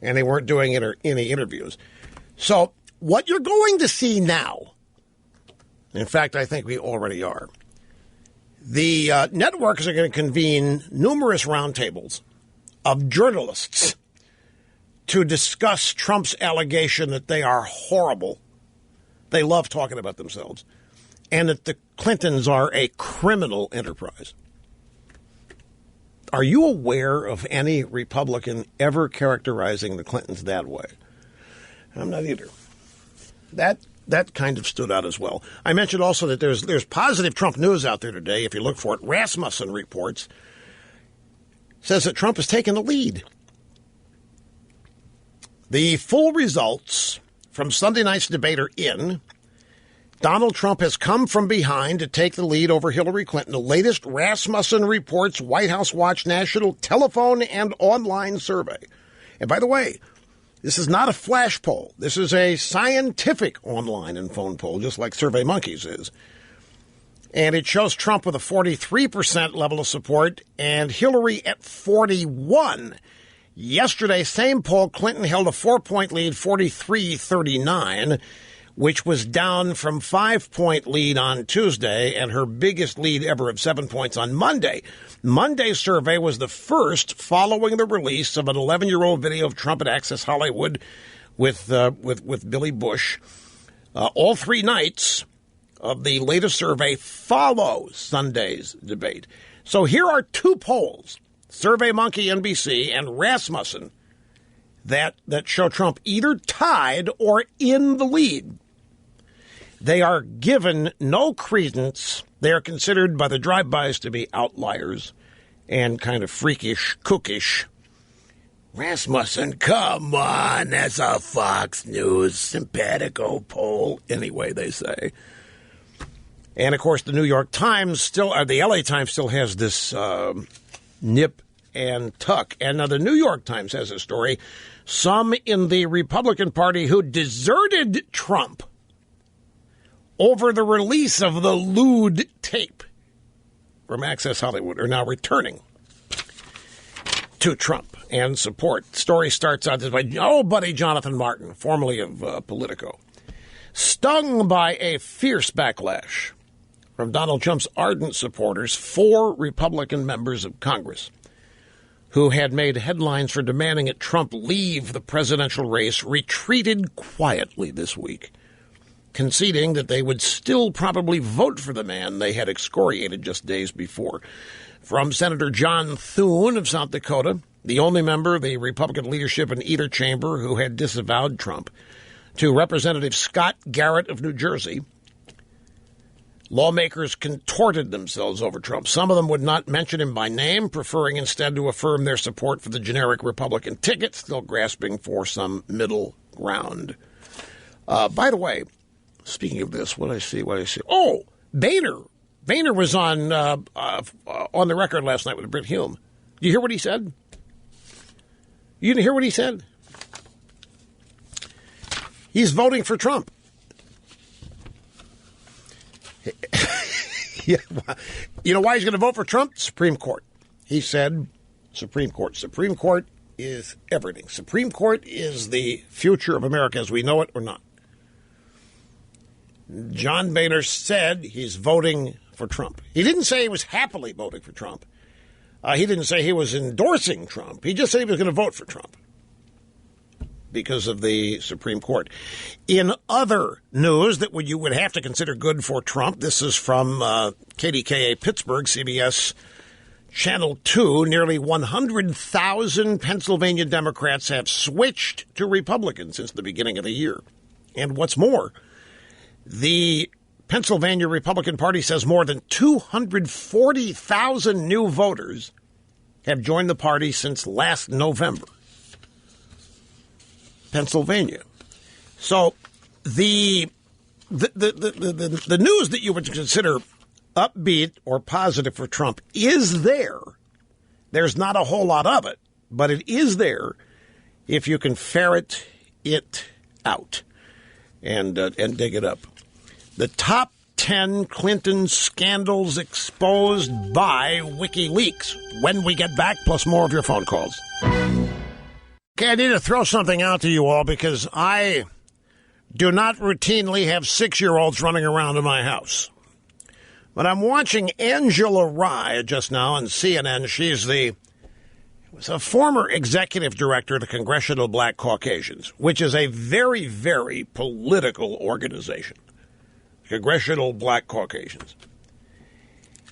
and they weren't doing any interviews. So what you're going to see now, in fact, I think we already are, the networks are going to convene numerous roundtables of journalists to discuss Trump's allegation that they are horrible. They love talking about themselves. And that the Clintons are a criminal enterprise. Are you aware of any Republican ever characterizing the Clintons that way? I'm not either. That kind of stood out as well. I mentioned also that there's positive Trump news out there today. If you look for it, Rasmussen reports, says that Trump has taken the lead. The full results from Sunday night's debate are in. Donald Trump has come from behind to take the lead over Hillary Clinton. The latest Rasmussen reports White House Watch national telephone and online survey. And by the way, this is not a flash poll. This is a scientific online and phone poll, just like Survey Monkeys is. And it shows Trump with a 43% level of support and Hillary at 41%. Yesterday, same poll, Clinton held a 4-point lead, 43-39, which was down from 5-point lead on Tuesday and her biggest lead ever of 7 points on Monday. Monday's survey was the first following the release of an 11-year-old video of Trump at Access Hollywood with Billy Bush. All 3 nights of the latest survey follow Sunday's debate. So here are 2 polls, SurveyMonkey, NBC, and Rasmussen, that show Trump either tied or in the lead. They are given no credence. They are considered by the drive-bys to be outliers and kind of freakish, kookish. Rasmussen, come on, that's a Fox News simpatico poll. Anyway, they say. And, of course, the New York Times the LA Times still has this nip and tuck. And now the New York Times has a story. Some in the Republican Party who deserted Trump over the release of the lewd tape from Access Hollywood are now returning to Trump and support. Story starts out this way. Old buddy Jonathan Martin, formerly of Politico, stung by a fierce backlash from Donald Trump's ardent supporters, 4 Republican members of Congress who had made headlines for demanding that Trump leave the presidential race, retreated quietly this week, conceding that they would still probably vote for the man they had excoriated just days before. From Senator John Thune of South Dakota, the only member of the Republican leadership in either chamber who had disavowed Trump, to Representative Scott Garrett of New Jersey, lawmakers contorted themselves over Trump. Some of them would not mention him by name, preferring instead to affirm their support for the generic Republican ticket, still grasping for some middle ground. By the way, speaking of this, what did I see? Oh, Boehner. Boehner was on the record last night with Britt Hume. Did you hear what he said? You didn't hear what he said? He's voting for Trump. Yeah, you know why he's going to vote for Trump? Supreme Court. He said Supreme Court. Supreme Court is everything. Supreme Court is the future of America as we know it or not. John Boehner said he's voting for Trump. He didn't say he was happily voting for Trump. He didn't say he was endorsing Trump. He just said he was going to vote for Trump because of the Supreme Court. In other news that you would have to consider good for Trump, this is from KDKA Pittsburgh, CBS Channel 2. Nearly 100,000 Pennsylvania Democrats have switched to Republicans since the beginning of the year. And what's more, the Pennsylvania Republican Party says more than 240,000 new voters have joined the party since last November. Pennsylvania. So the news that you would consider upbeat or positive for Trump is there. There's not a whole lot of it, but it is there if you can ferret it out and dig it up. The top 10 Clinton scandals exposed by WikiLeaks. When we get back, plus more of your phone calls. Okay, I need to throw something out to you all because I do not routinely have 6-year-olds running around in my house. But I'm watching Angela Rye just now on CNN. She's a former executive director of the Congressional Black Caucasians, which is a very, very political organization. Congressional Black Caucasians.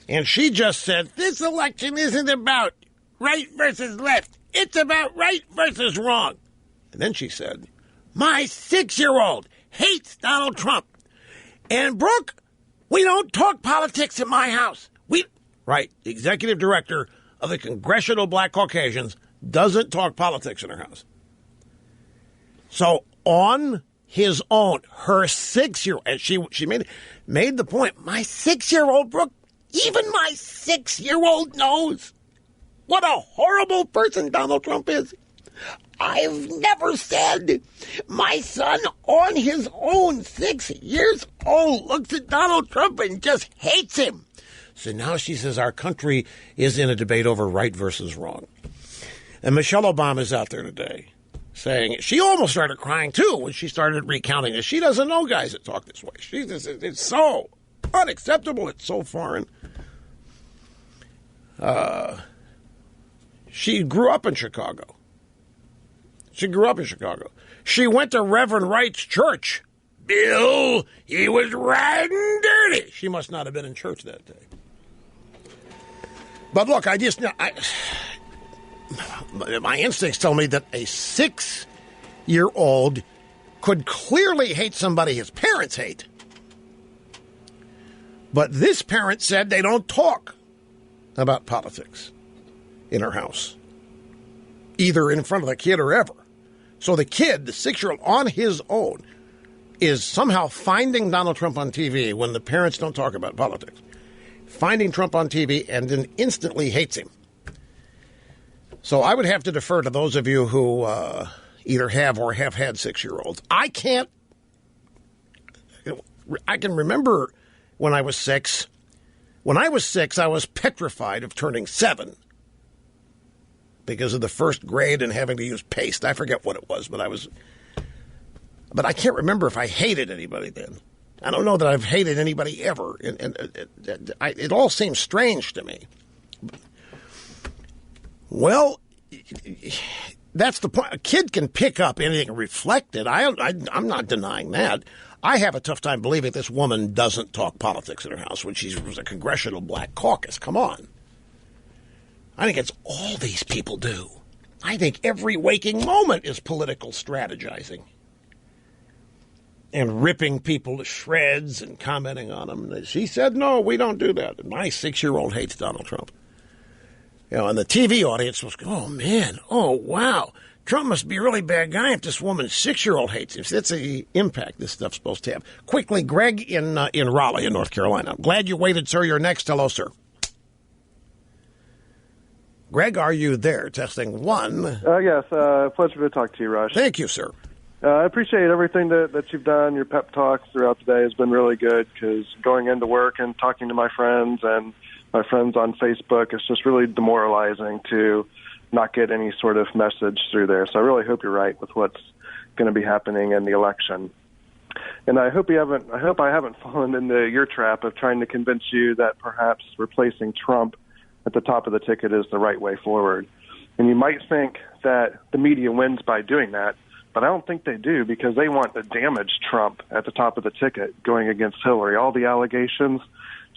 And she just said, this election isn't about right versus left. It's about right versus wrong. And then she said, my 6-year-old hates Donald Trump. And Brooke, we don't talk politics at my house. Right, the executive director of the Congressional Black Caucasians doesn't talk politics in her house. So on his own, her 6-year-old, and she made the point, my 6-year-old, Brooke, even my 6-year-old knows what a horrible person Donald Trump is. I've never said my son on his own, 6 years old, looks at Donald Trump and just hates him. So now she says our country is in a debate over right versus wrong. And Michelle Obama is out there today saying, she almost started crying too when she started recounting this. She doesn't know guys that talk this way. It's so unacceptable. It's so foreign. She grew up in Chicago. She went to Reverend Wright's church. Bill, he was riding dirty. She must not have been in church that day. But look, my instincts tell me that a 6-year-old could clearly hate somebody his parents hate. But this parent said they don't talk about politics in her house, either in front of the kid or ever. So the kid, the 6-year-old, on his own, is somehow finding Donald Trump on TV when the parents don't talk about politics. Finding Trump on TV and then instantly hates him. So I would have to defer to those of you who either have or have had 6-year-olds. I can remember when I was 6. When I was 6, I was petrified of turning 7 because of the first grade and having to use paste. I forget what it was, but I can't remember if I hated anybody then. I don't know that I've hated anybody ever. It all seems strange to me. Well, that's the point. A kid can pick up anything and reflect it. I'm not denying that. I have a tough time believing this woman doesn't talk politics in her house when she was a congressional black caucus. Come on. I think it's all these people do. I think every waking moment is political strategizing and ripping people to shreds and commenting on them. She said, no, we don't do that. And my 6-year-old hates Donald Trump. And the TV audience was going, oh, man, oh, wow. Trump must be a really bad guy if this woman's 6-year-old hates him. That's the impact this stuff's supposed to have. Quickly, Greg in Raleigh in North Carolina. I'm glad you waited, sir. You're next. Hello, sir. Greg, are you there? Testing 1. Yes, pleasure to talk to you, Rush. Thank you, sir. I appreciate everything that you've done. Your pep talks throughout the day has been really good because going into work and talking to my friends and my friends on Facebook, it's just really demoralizing to not get any sort of message through there. So I really hope you're right with what's going to be happening in the election. And I hope I haven't fallen into your trap of trying to convince you that perhaps replacing Trump at the top of the ticket is the right way forward. And you might think that the media wins by doing that, but I don't think they do because they want to damage Trump at the top of the ticket going against Hillary. All the allegations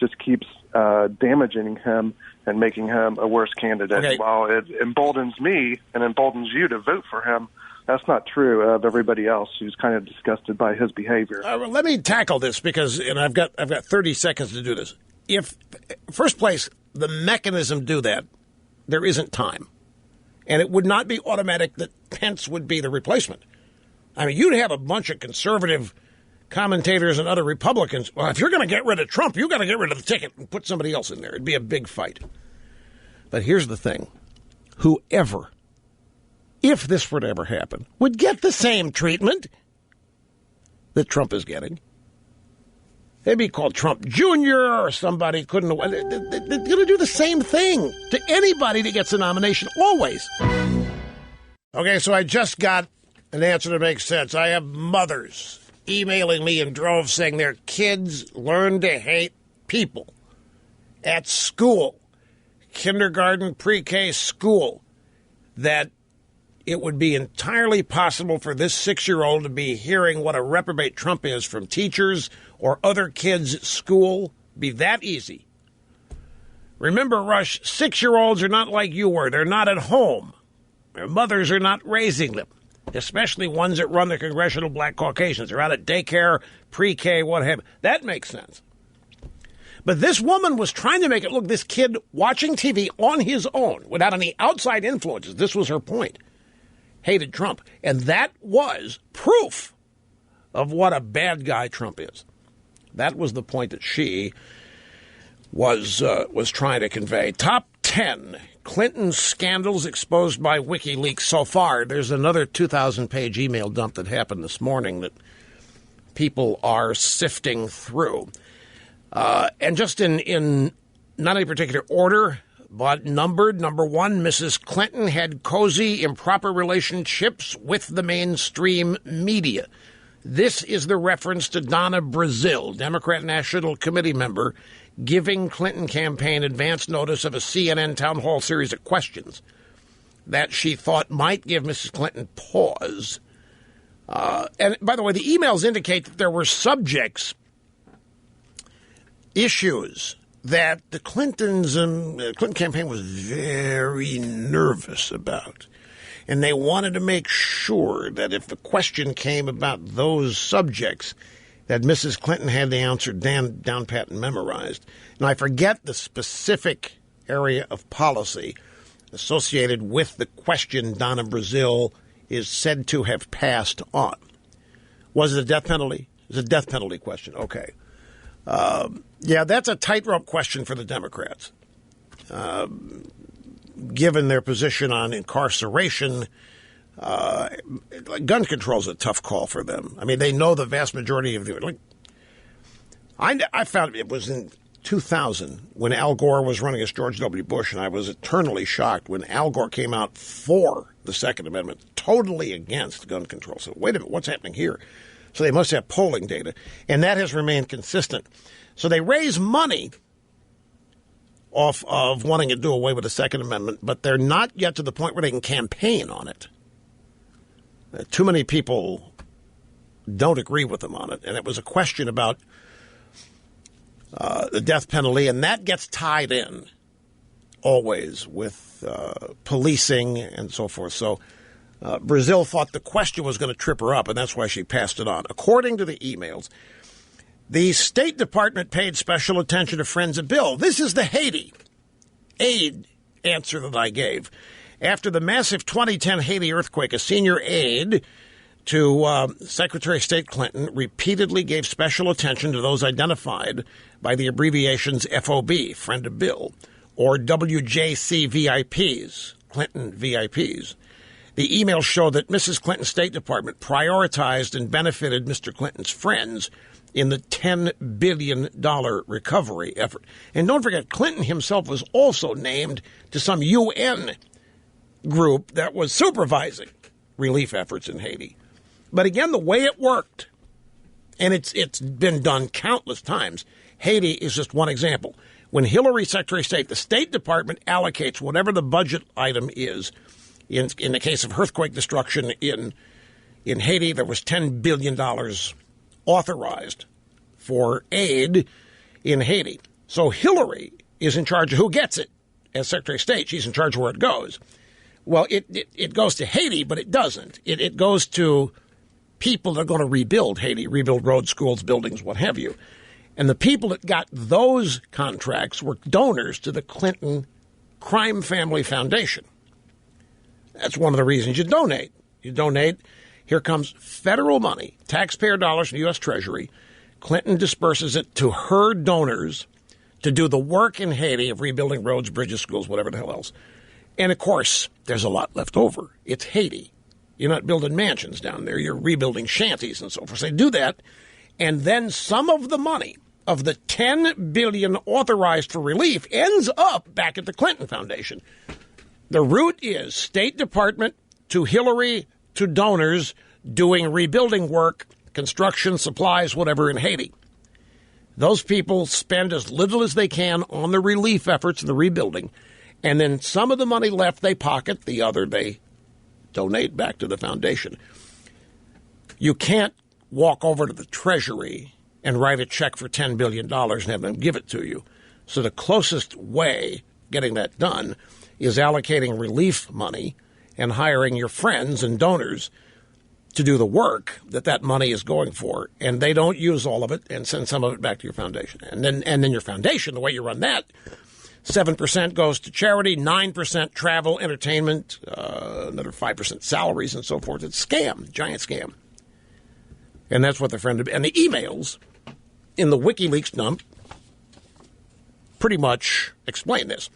just keeps damaging him and making him a worse candidate. Okay. While it emboldens me and emboldens you to vote for him, that's not true of everybody else who's kind of disgusted by his behavior. Let me tackle this because, and I've got 30 seconds to do this. If, first place, the mechanism to do that, there isn't time. And it would not be automatic that Pence would be the replacement. I mean, you'd have a bunch of conservative commentators and other Republicans. Well, if you're going to get rid of Trump, you've got to get rid of the ticket and put somebody else in there. It'd be a big fight. But here's the thing. Whoever, if this were to ever happen, would get the same treatment that Trump is getting. They'd be called Trump Jr. or somebody couldn't. They're going to do the same thing to anybody that gets a nomination, always. Okay, so I just got an answer that makes sense. I have mothers emailing me in droves saying their kids learn to hate people at school, kindergarten, pre-K school, that it would be entirely possible for this 6-year-old to be hearing what a reprobate Trump is from teachers or other kids at school. Be that easy. Remember, Rush, 6-year-olds are not like you were. They're not at home. Their mothers are not raising them, especially ones that run the Congressional Black Caucasians. They're out at daycare, pre-K, what have you. That makes sense. But this woman was trying to make it look, this kid watching TV on his own without any outside influences, this was her point, hated Trump. And that was proof of what a bad guy Trump is. That was the point that she was trying to convey. Top 10 Clinton scandals exposed by WikiLeaks so far. There's another 2,000-page email dump that happened this morning that people are sifting through. And just in not any particular order, but numbered, number one, Mrs. Clinton had cozy, improper relationships with the mainstream media. This is the reference to Donna Brazile, Democrat National Committee member, giving Clinton campaign advance notice of a CNN town hall series of questions that she thought might give Mrs. Clinton pause. And by the way, the emails indicate that there were subjects, issues that the Clinton campaign was very nervous about. And they wanted to make sure that if the question came about those subjects, that Mrs. Clinton had the answer down pat and memorized. And I forget the specific area of policy associated with the question Donna Brazile is said to have passed on. Was it a death penalty? It was a death penalty question. Okay. Yeah, that's a tightrope question for the Democrats. Given their position on incarceration, gun control is a tough call for them. I mean, they know the vast majority of the... I found it was in 2000 when Al Gore was running against George W. Bush, and I was eternally shocked when Al Gore came out for the Second Amendment, totally against gun control. So wait a minute, what's happening here? So they must have polling data, and that has remained consistent. So they raise money off of wanting to do away with the Second Amendment, but they're not yet to the point where they can campaign on it. Too many people don't agree with them on it, and it was a question about the death penalty, and that gets tied in always with policing and so forth. So Brazile thought the question was going to trip her up, and that's why she passed it on. According to the emails, the State Department paid special attention to friends of Bill. This is the Haiti aid answer that I gave. After the massive 2010 Haiti earthquake, a senior aide to Secretary of State Clinton repeatedly gave special attention to those identified by the abbreviations FOB, Friend of Bill, or WJC VIPs, Clinton VIPs. The emails show that Mrs. Clinton's State Department prioritized and benefited Mr. Clinton's friends in the $10 billion recovery effort. And don't forget, Clinton himself was also named to some UN group that was supervising relief efforts in Haiti. But again, the way it worked, and it's been done countless times, Haiti is just one example. When Hillary, Secretary of State, the State Department allocates whatever the budget item is. In the case of earthquake destruction in Haiti, there was $10 billion authorized for aid in Haiti. So Hillary is in charge of who gets it. As Secretary of State, she's in charge of where it goes. Well, it goes to Haiti, but it doesn't. It goes to people that are going to rebuild Haiti, rebuild roads, schools, buildings, what have you. And the people that got those contracts were donors to the Clinton Crime Family Foundation. That's one of the reasons you donate. You donate, here comes federal money, taxpayer dollars from the U.S. Treasury. Clinton disperses it to her donors to do the work in Haiti of rebuilding roads, bridges, schools, whatever the hell else. And, of course, there's a lot left over. It's Haiti. You're not building mansions down there. You're rebuilding shanties and so forth. So they do that, and then some of the money of the $10 billion authorized for relief ends up back at the Clinton Foundation. The route is State Department to Hillary to donors doing rebuilding work, construction, supplies, whatever in Haiti. Those people spend as little as they can on the relief efforts and the rebuilding, and then some of the money left they pocket, the other they donate back to the foundation. You can't walk over to the Treasury and write a check for $10 billion and have them give it to you. So the closest way getting that done is allocating relief money and hiring your friends and donors to do the work that money is going for. And they don't use all of it and send some of it back to your foundation. And then your foundation, the way you run that, 7% goes to charity, 9% travel, entertainment, another 5% salaries and so forth. It's a scam, giant scam. And that's what the friend and the emails in the WikiLeaks dump pretty much explain this.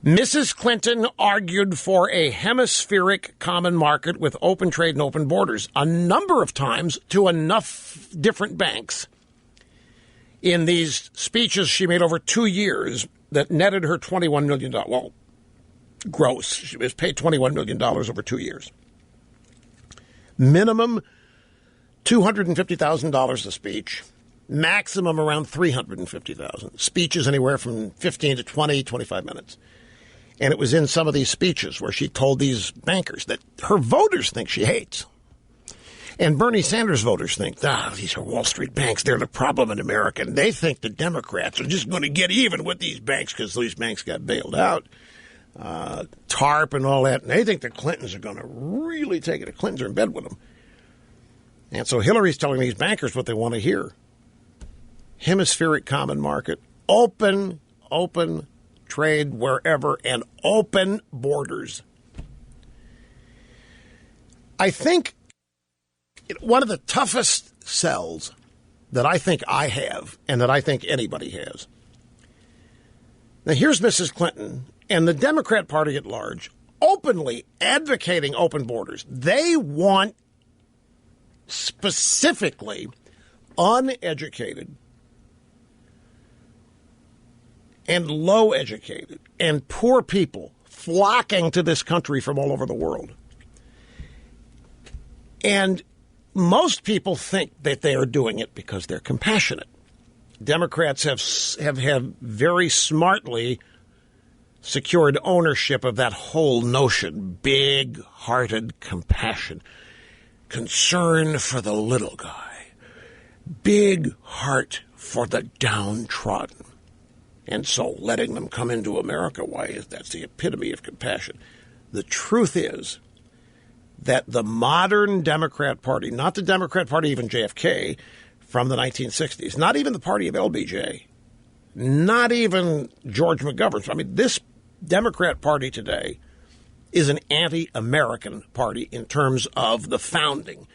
Mrs. Clinton argued for a hemispheric common market with open trade and open borders a number of times to enough different banks in these speeches she made over 2 years that netted her $21 million. Well, gross. She was paid $21 million over 2 years. Minimum $250,000 a speech. Maximum around $350,000. Speeches anywhere from 15 to 20, 25 minutes. And it was in some of these speeches where she told these bankers that her voters think she hates. And Bernie Sanders voters think, these are Wall Street banks. They're the problem in America. And they think the Democrats are just going to get even with these banks because these banks got bailed out. TARP and all that. And they think the Clintons are going to really take it. The Clintons are in bed with them. And so Hillary's telling these bankers what they want to hear. Hemispheric common market. Open trade wherever and open borders. I think one of the toughest sells that I think I have and that I think anybody has. Now, here's Mrs. Clinton and the Democrat Party at large openly advocating open borders. They want specifically uneducated and low educated and poor people flocking to this country from all over the world. And most people think that they are doing it because they're compassionate. Democrats have very smartly secured ownership of that whole notion, big-hearted compassion, concern for the little guy, big heart for the downtrodden. And so letting them come into America, that's the epitome of compassion. The truth is that the modern Democrat Party, not the Democrat Party, even JFK from the 1960s, not even the party of LBJ, not even George McGovern. I mean, this Democrat Party today is an anti-American party in terms of the founding.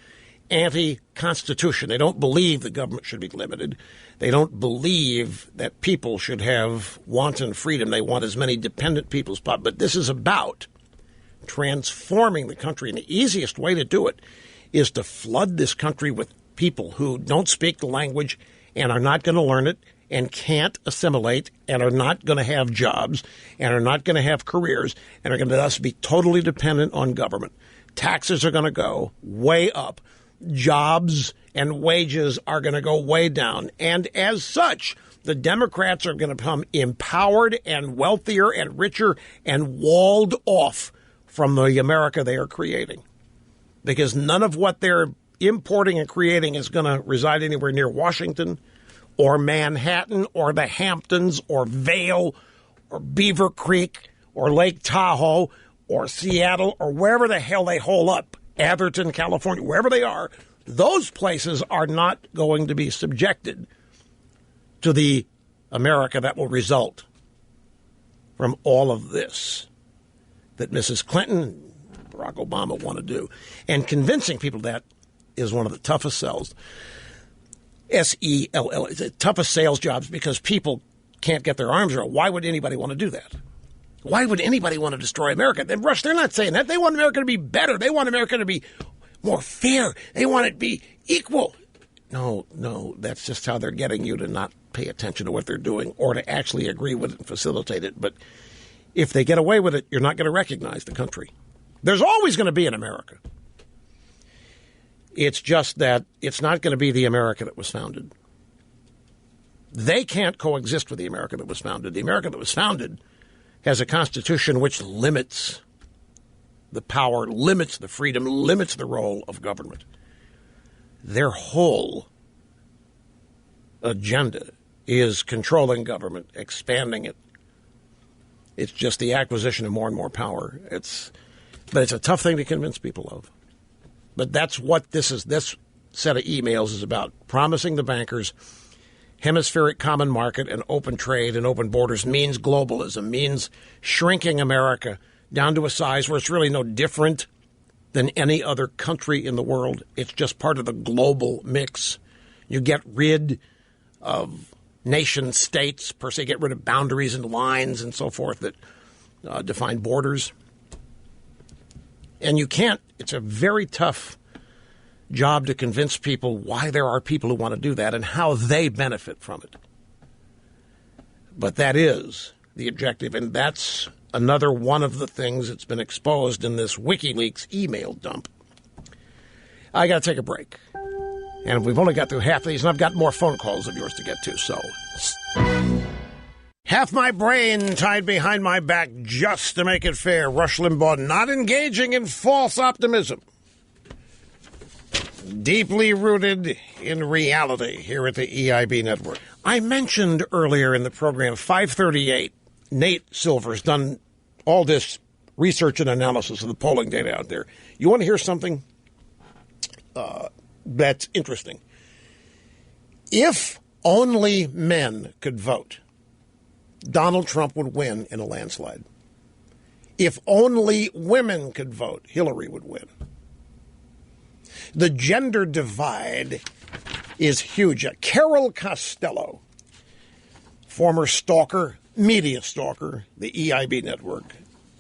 Anti-Constitution. They don't believe the government should be limited. They don't believe that people should have wanton freedom. They want as many dependent people as possible. But this is about transforming the country. And the easiest way to do it is to flood this country with people who don't speak the language and are not going to learn it and can't assimilate and are not going to have jobs and are not going to have careers and are going to thus be totally dependent on government. Taxes are going to go way up. Jobs and wages are going to go way down. And as such, the Democrats are going to become empowered and wealthier and richer and walled off from the America they are creating. Because none of what they're importing and creating is going to reside anywhere near Washington or Manhattan or the Hamptons or Vail or Beaver Creek or Lake Tahoe or Seattle or wherever the hell they hole up. Atherton, California, wherever they are, those places are not going to be subjected to the America that will result from all of this that Mrs. Clinton, Barack Obama want to do. And convincing people that is one of the toughest sells. S-E-L-L, the toughest sales jobs because people can't get their arms around. Why would anybody want to do that? Why would anybody want to destroy America? And Rush, they're not saying that. They want America to be better. They want America to be more fair. They want it to be equal. No, that's just how they're getting you to not pay attention to what they're doing or to actually agree with it and facilitate it. But if they get away with it, you're not going to recognize the country. There's always going to be an America. It's just that it's not going to be the America that was founded. They can't coexist with the America that was founded. The America that was founded has a constitution which limits the power, limits the freedom, limits the role of government. Their whole agenda is controlling government, expanding it. It's just the acquisition of more and more power. But it's a tough thing to convince people of. But that's what this set of emails is about, promising the bankers hemispheric common market and open trade and open borders means globalism, means shrinking America down to a size where it's really no different than any other country in the world. It's just part of the global mix. You get rid of nation states, per se, get rid of boundaries and lines and so forth that define borders. And you can't, it's a very tough job to convince people why there are people who want to do that and how they benefit from it. But that is the objective, and that's another one of the things that's been exposed in this WikiLeaks email dump. I got to take a break. And we've only got through half of these, and I've got more phone calls of yours to get to, so... Half my brain tied behind my back just to make it fair. Rush Limbaugh not engaging in false optimism. Deeply rooted in reality here at the EIB Network. I mentioned earlier in the program, 538, Nate Silver's done all this research and analysis of the polling data out there. You want to hear something that's interesting? If only men could vote, Donald Trump would win in a landslide. If only women could vote, Hillary would win. The gender divide is huge. Carol Costello, former stalker, media stalker, the EIB network.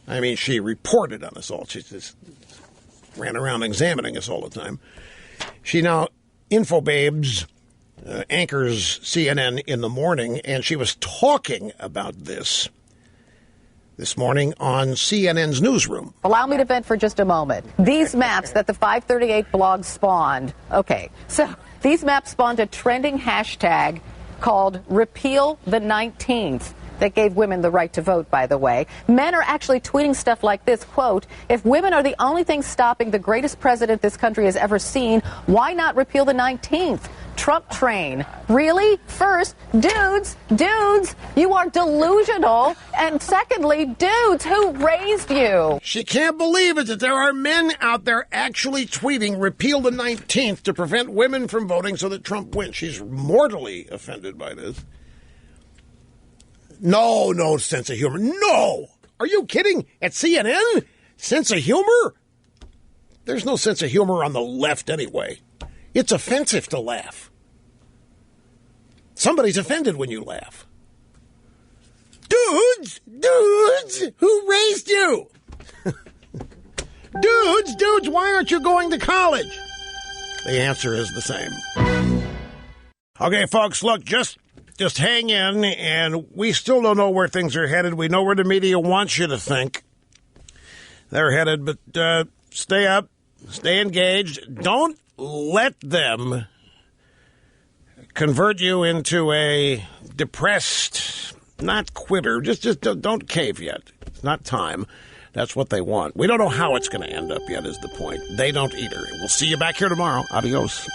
I mean, she reported on us all. She just ran around examining us all the time. She now infobabes, anchors CNN in the morning, and she was talking about this morning on CNN's newsroom. Allow me to vent for just a moment. These maps that the 538 blog spawned. Okay, so these maps spawned a trending hashtag called Repeal the 19th. That gave women the right to vote, by the way. Men are actually tweeting stuff like this, quote, if women are the only thing stopping the greatest president this country has ever seen, why not repeal the 19th? Trump train. Really? First, dudes, you are delusional. And secondly, dudes, who raised you? She can't believe it that there are men out there actually tweeting repeal the 19th to prevent women from voting so that Trump wins. She's mortally offended by this. No sense of humor. No! Are you kidding? At CNN? Sense of humor? There's no sense of humor on the left anyway. It's offensive to laugh. Somebody's offended when you laugh. Dudes, who raised you? Dudes, why aren't you going to college? The answer is the same. Okay, folks, look, just hang in, and we still don't know where things are headed. We know where the media wants you to think they're headed, but stay up, stay engaged. Don't let them convert you into a depressed, not quitter. Just don't cave yet. It's not time. That's what they want. We don't know how it's going to end up yet is the point. They don't either. We'll see you back here tomorrow. Adios.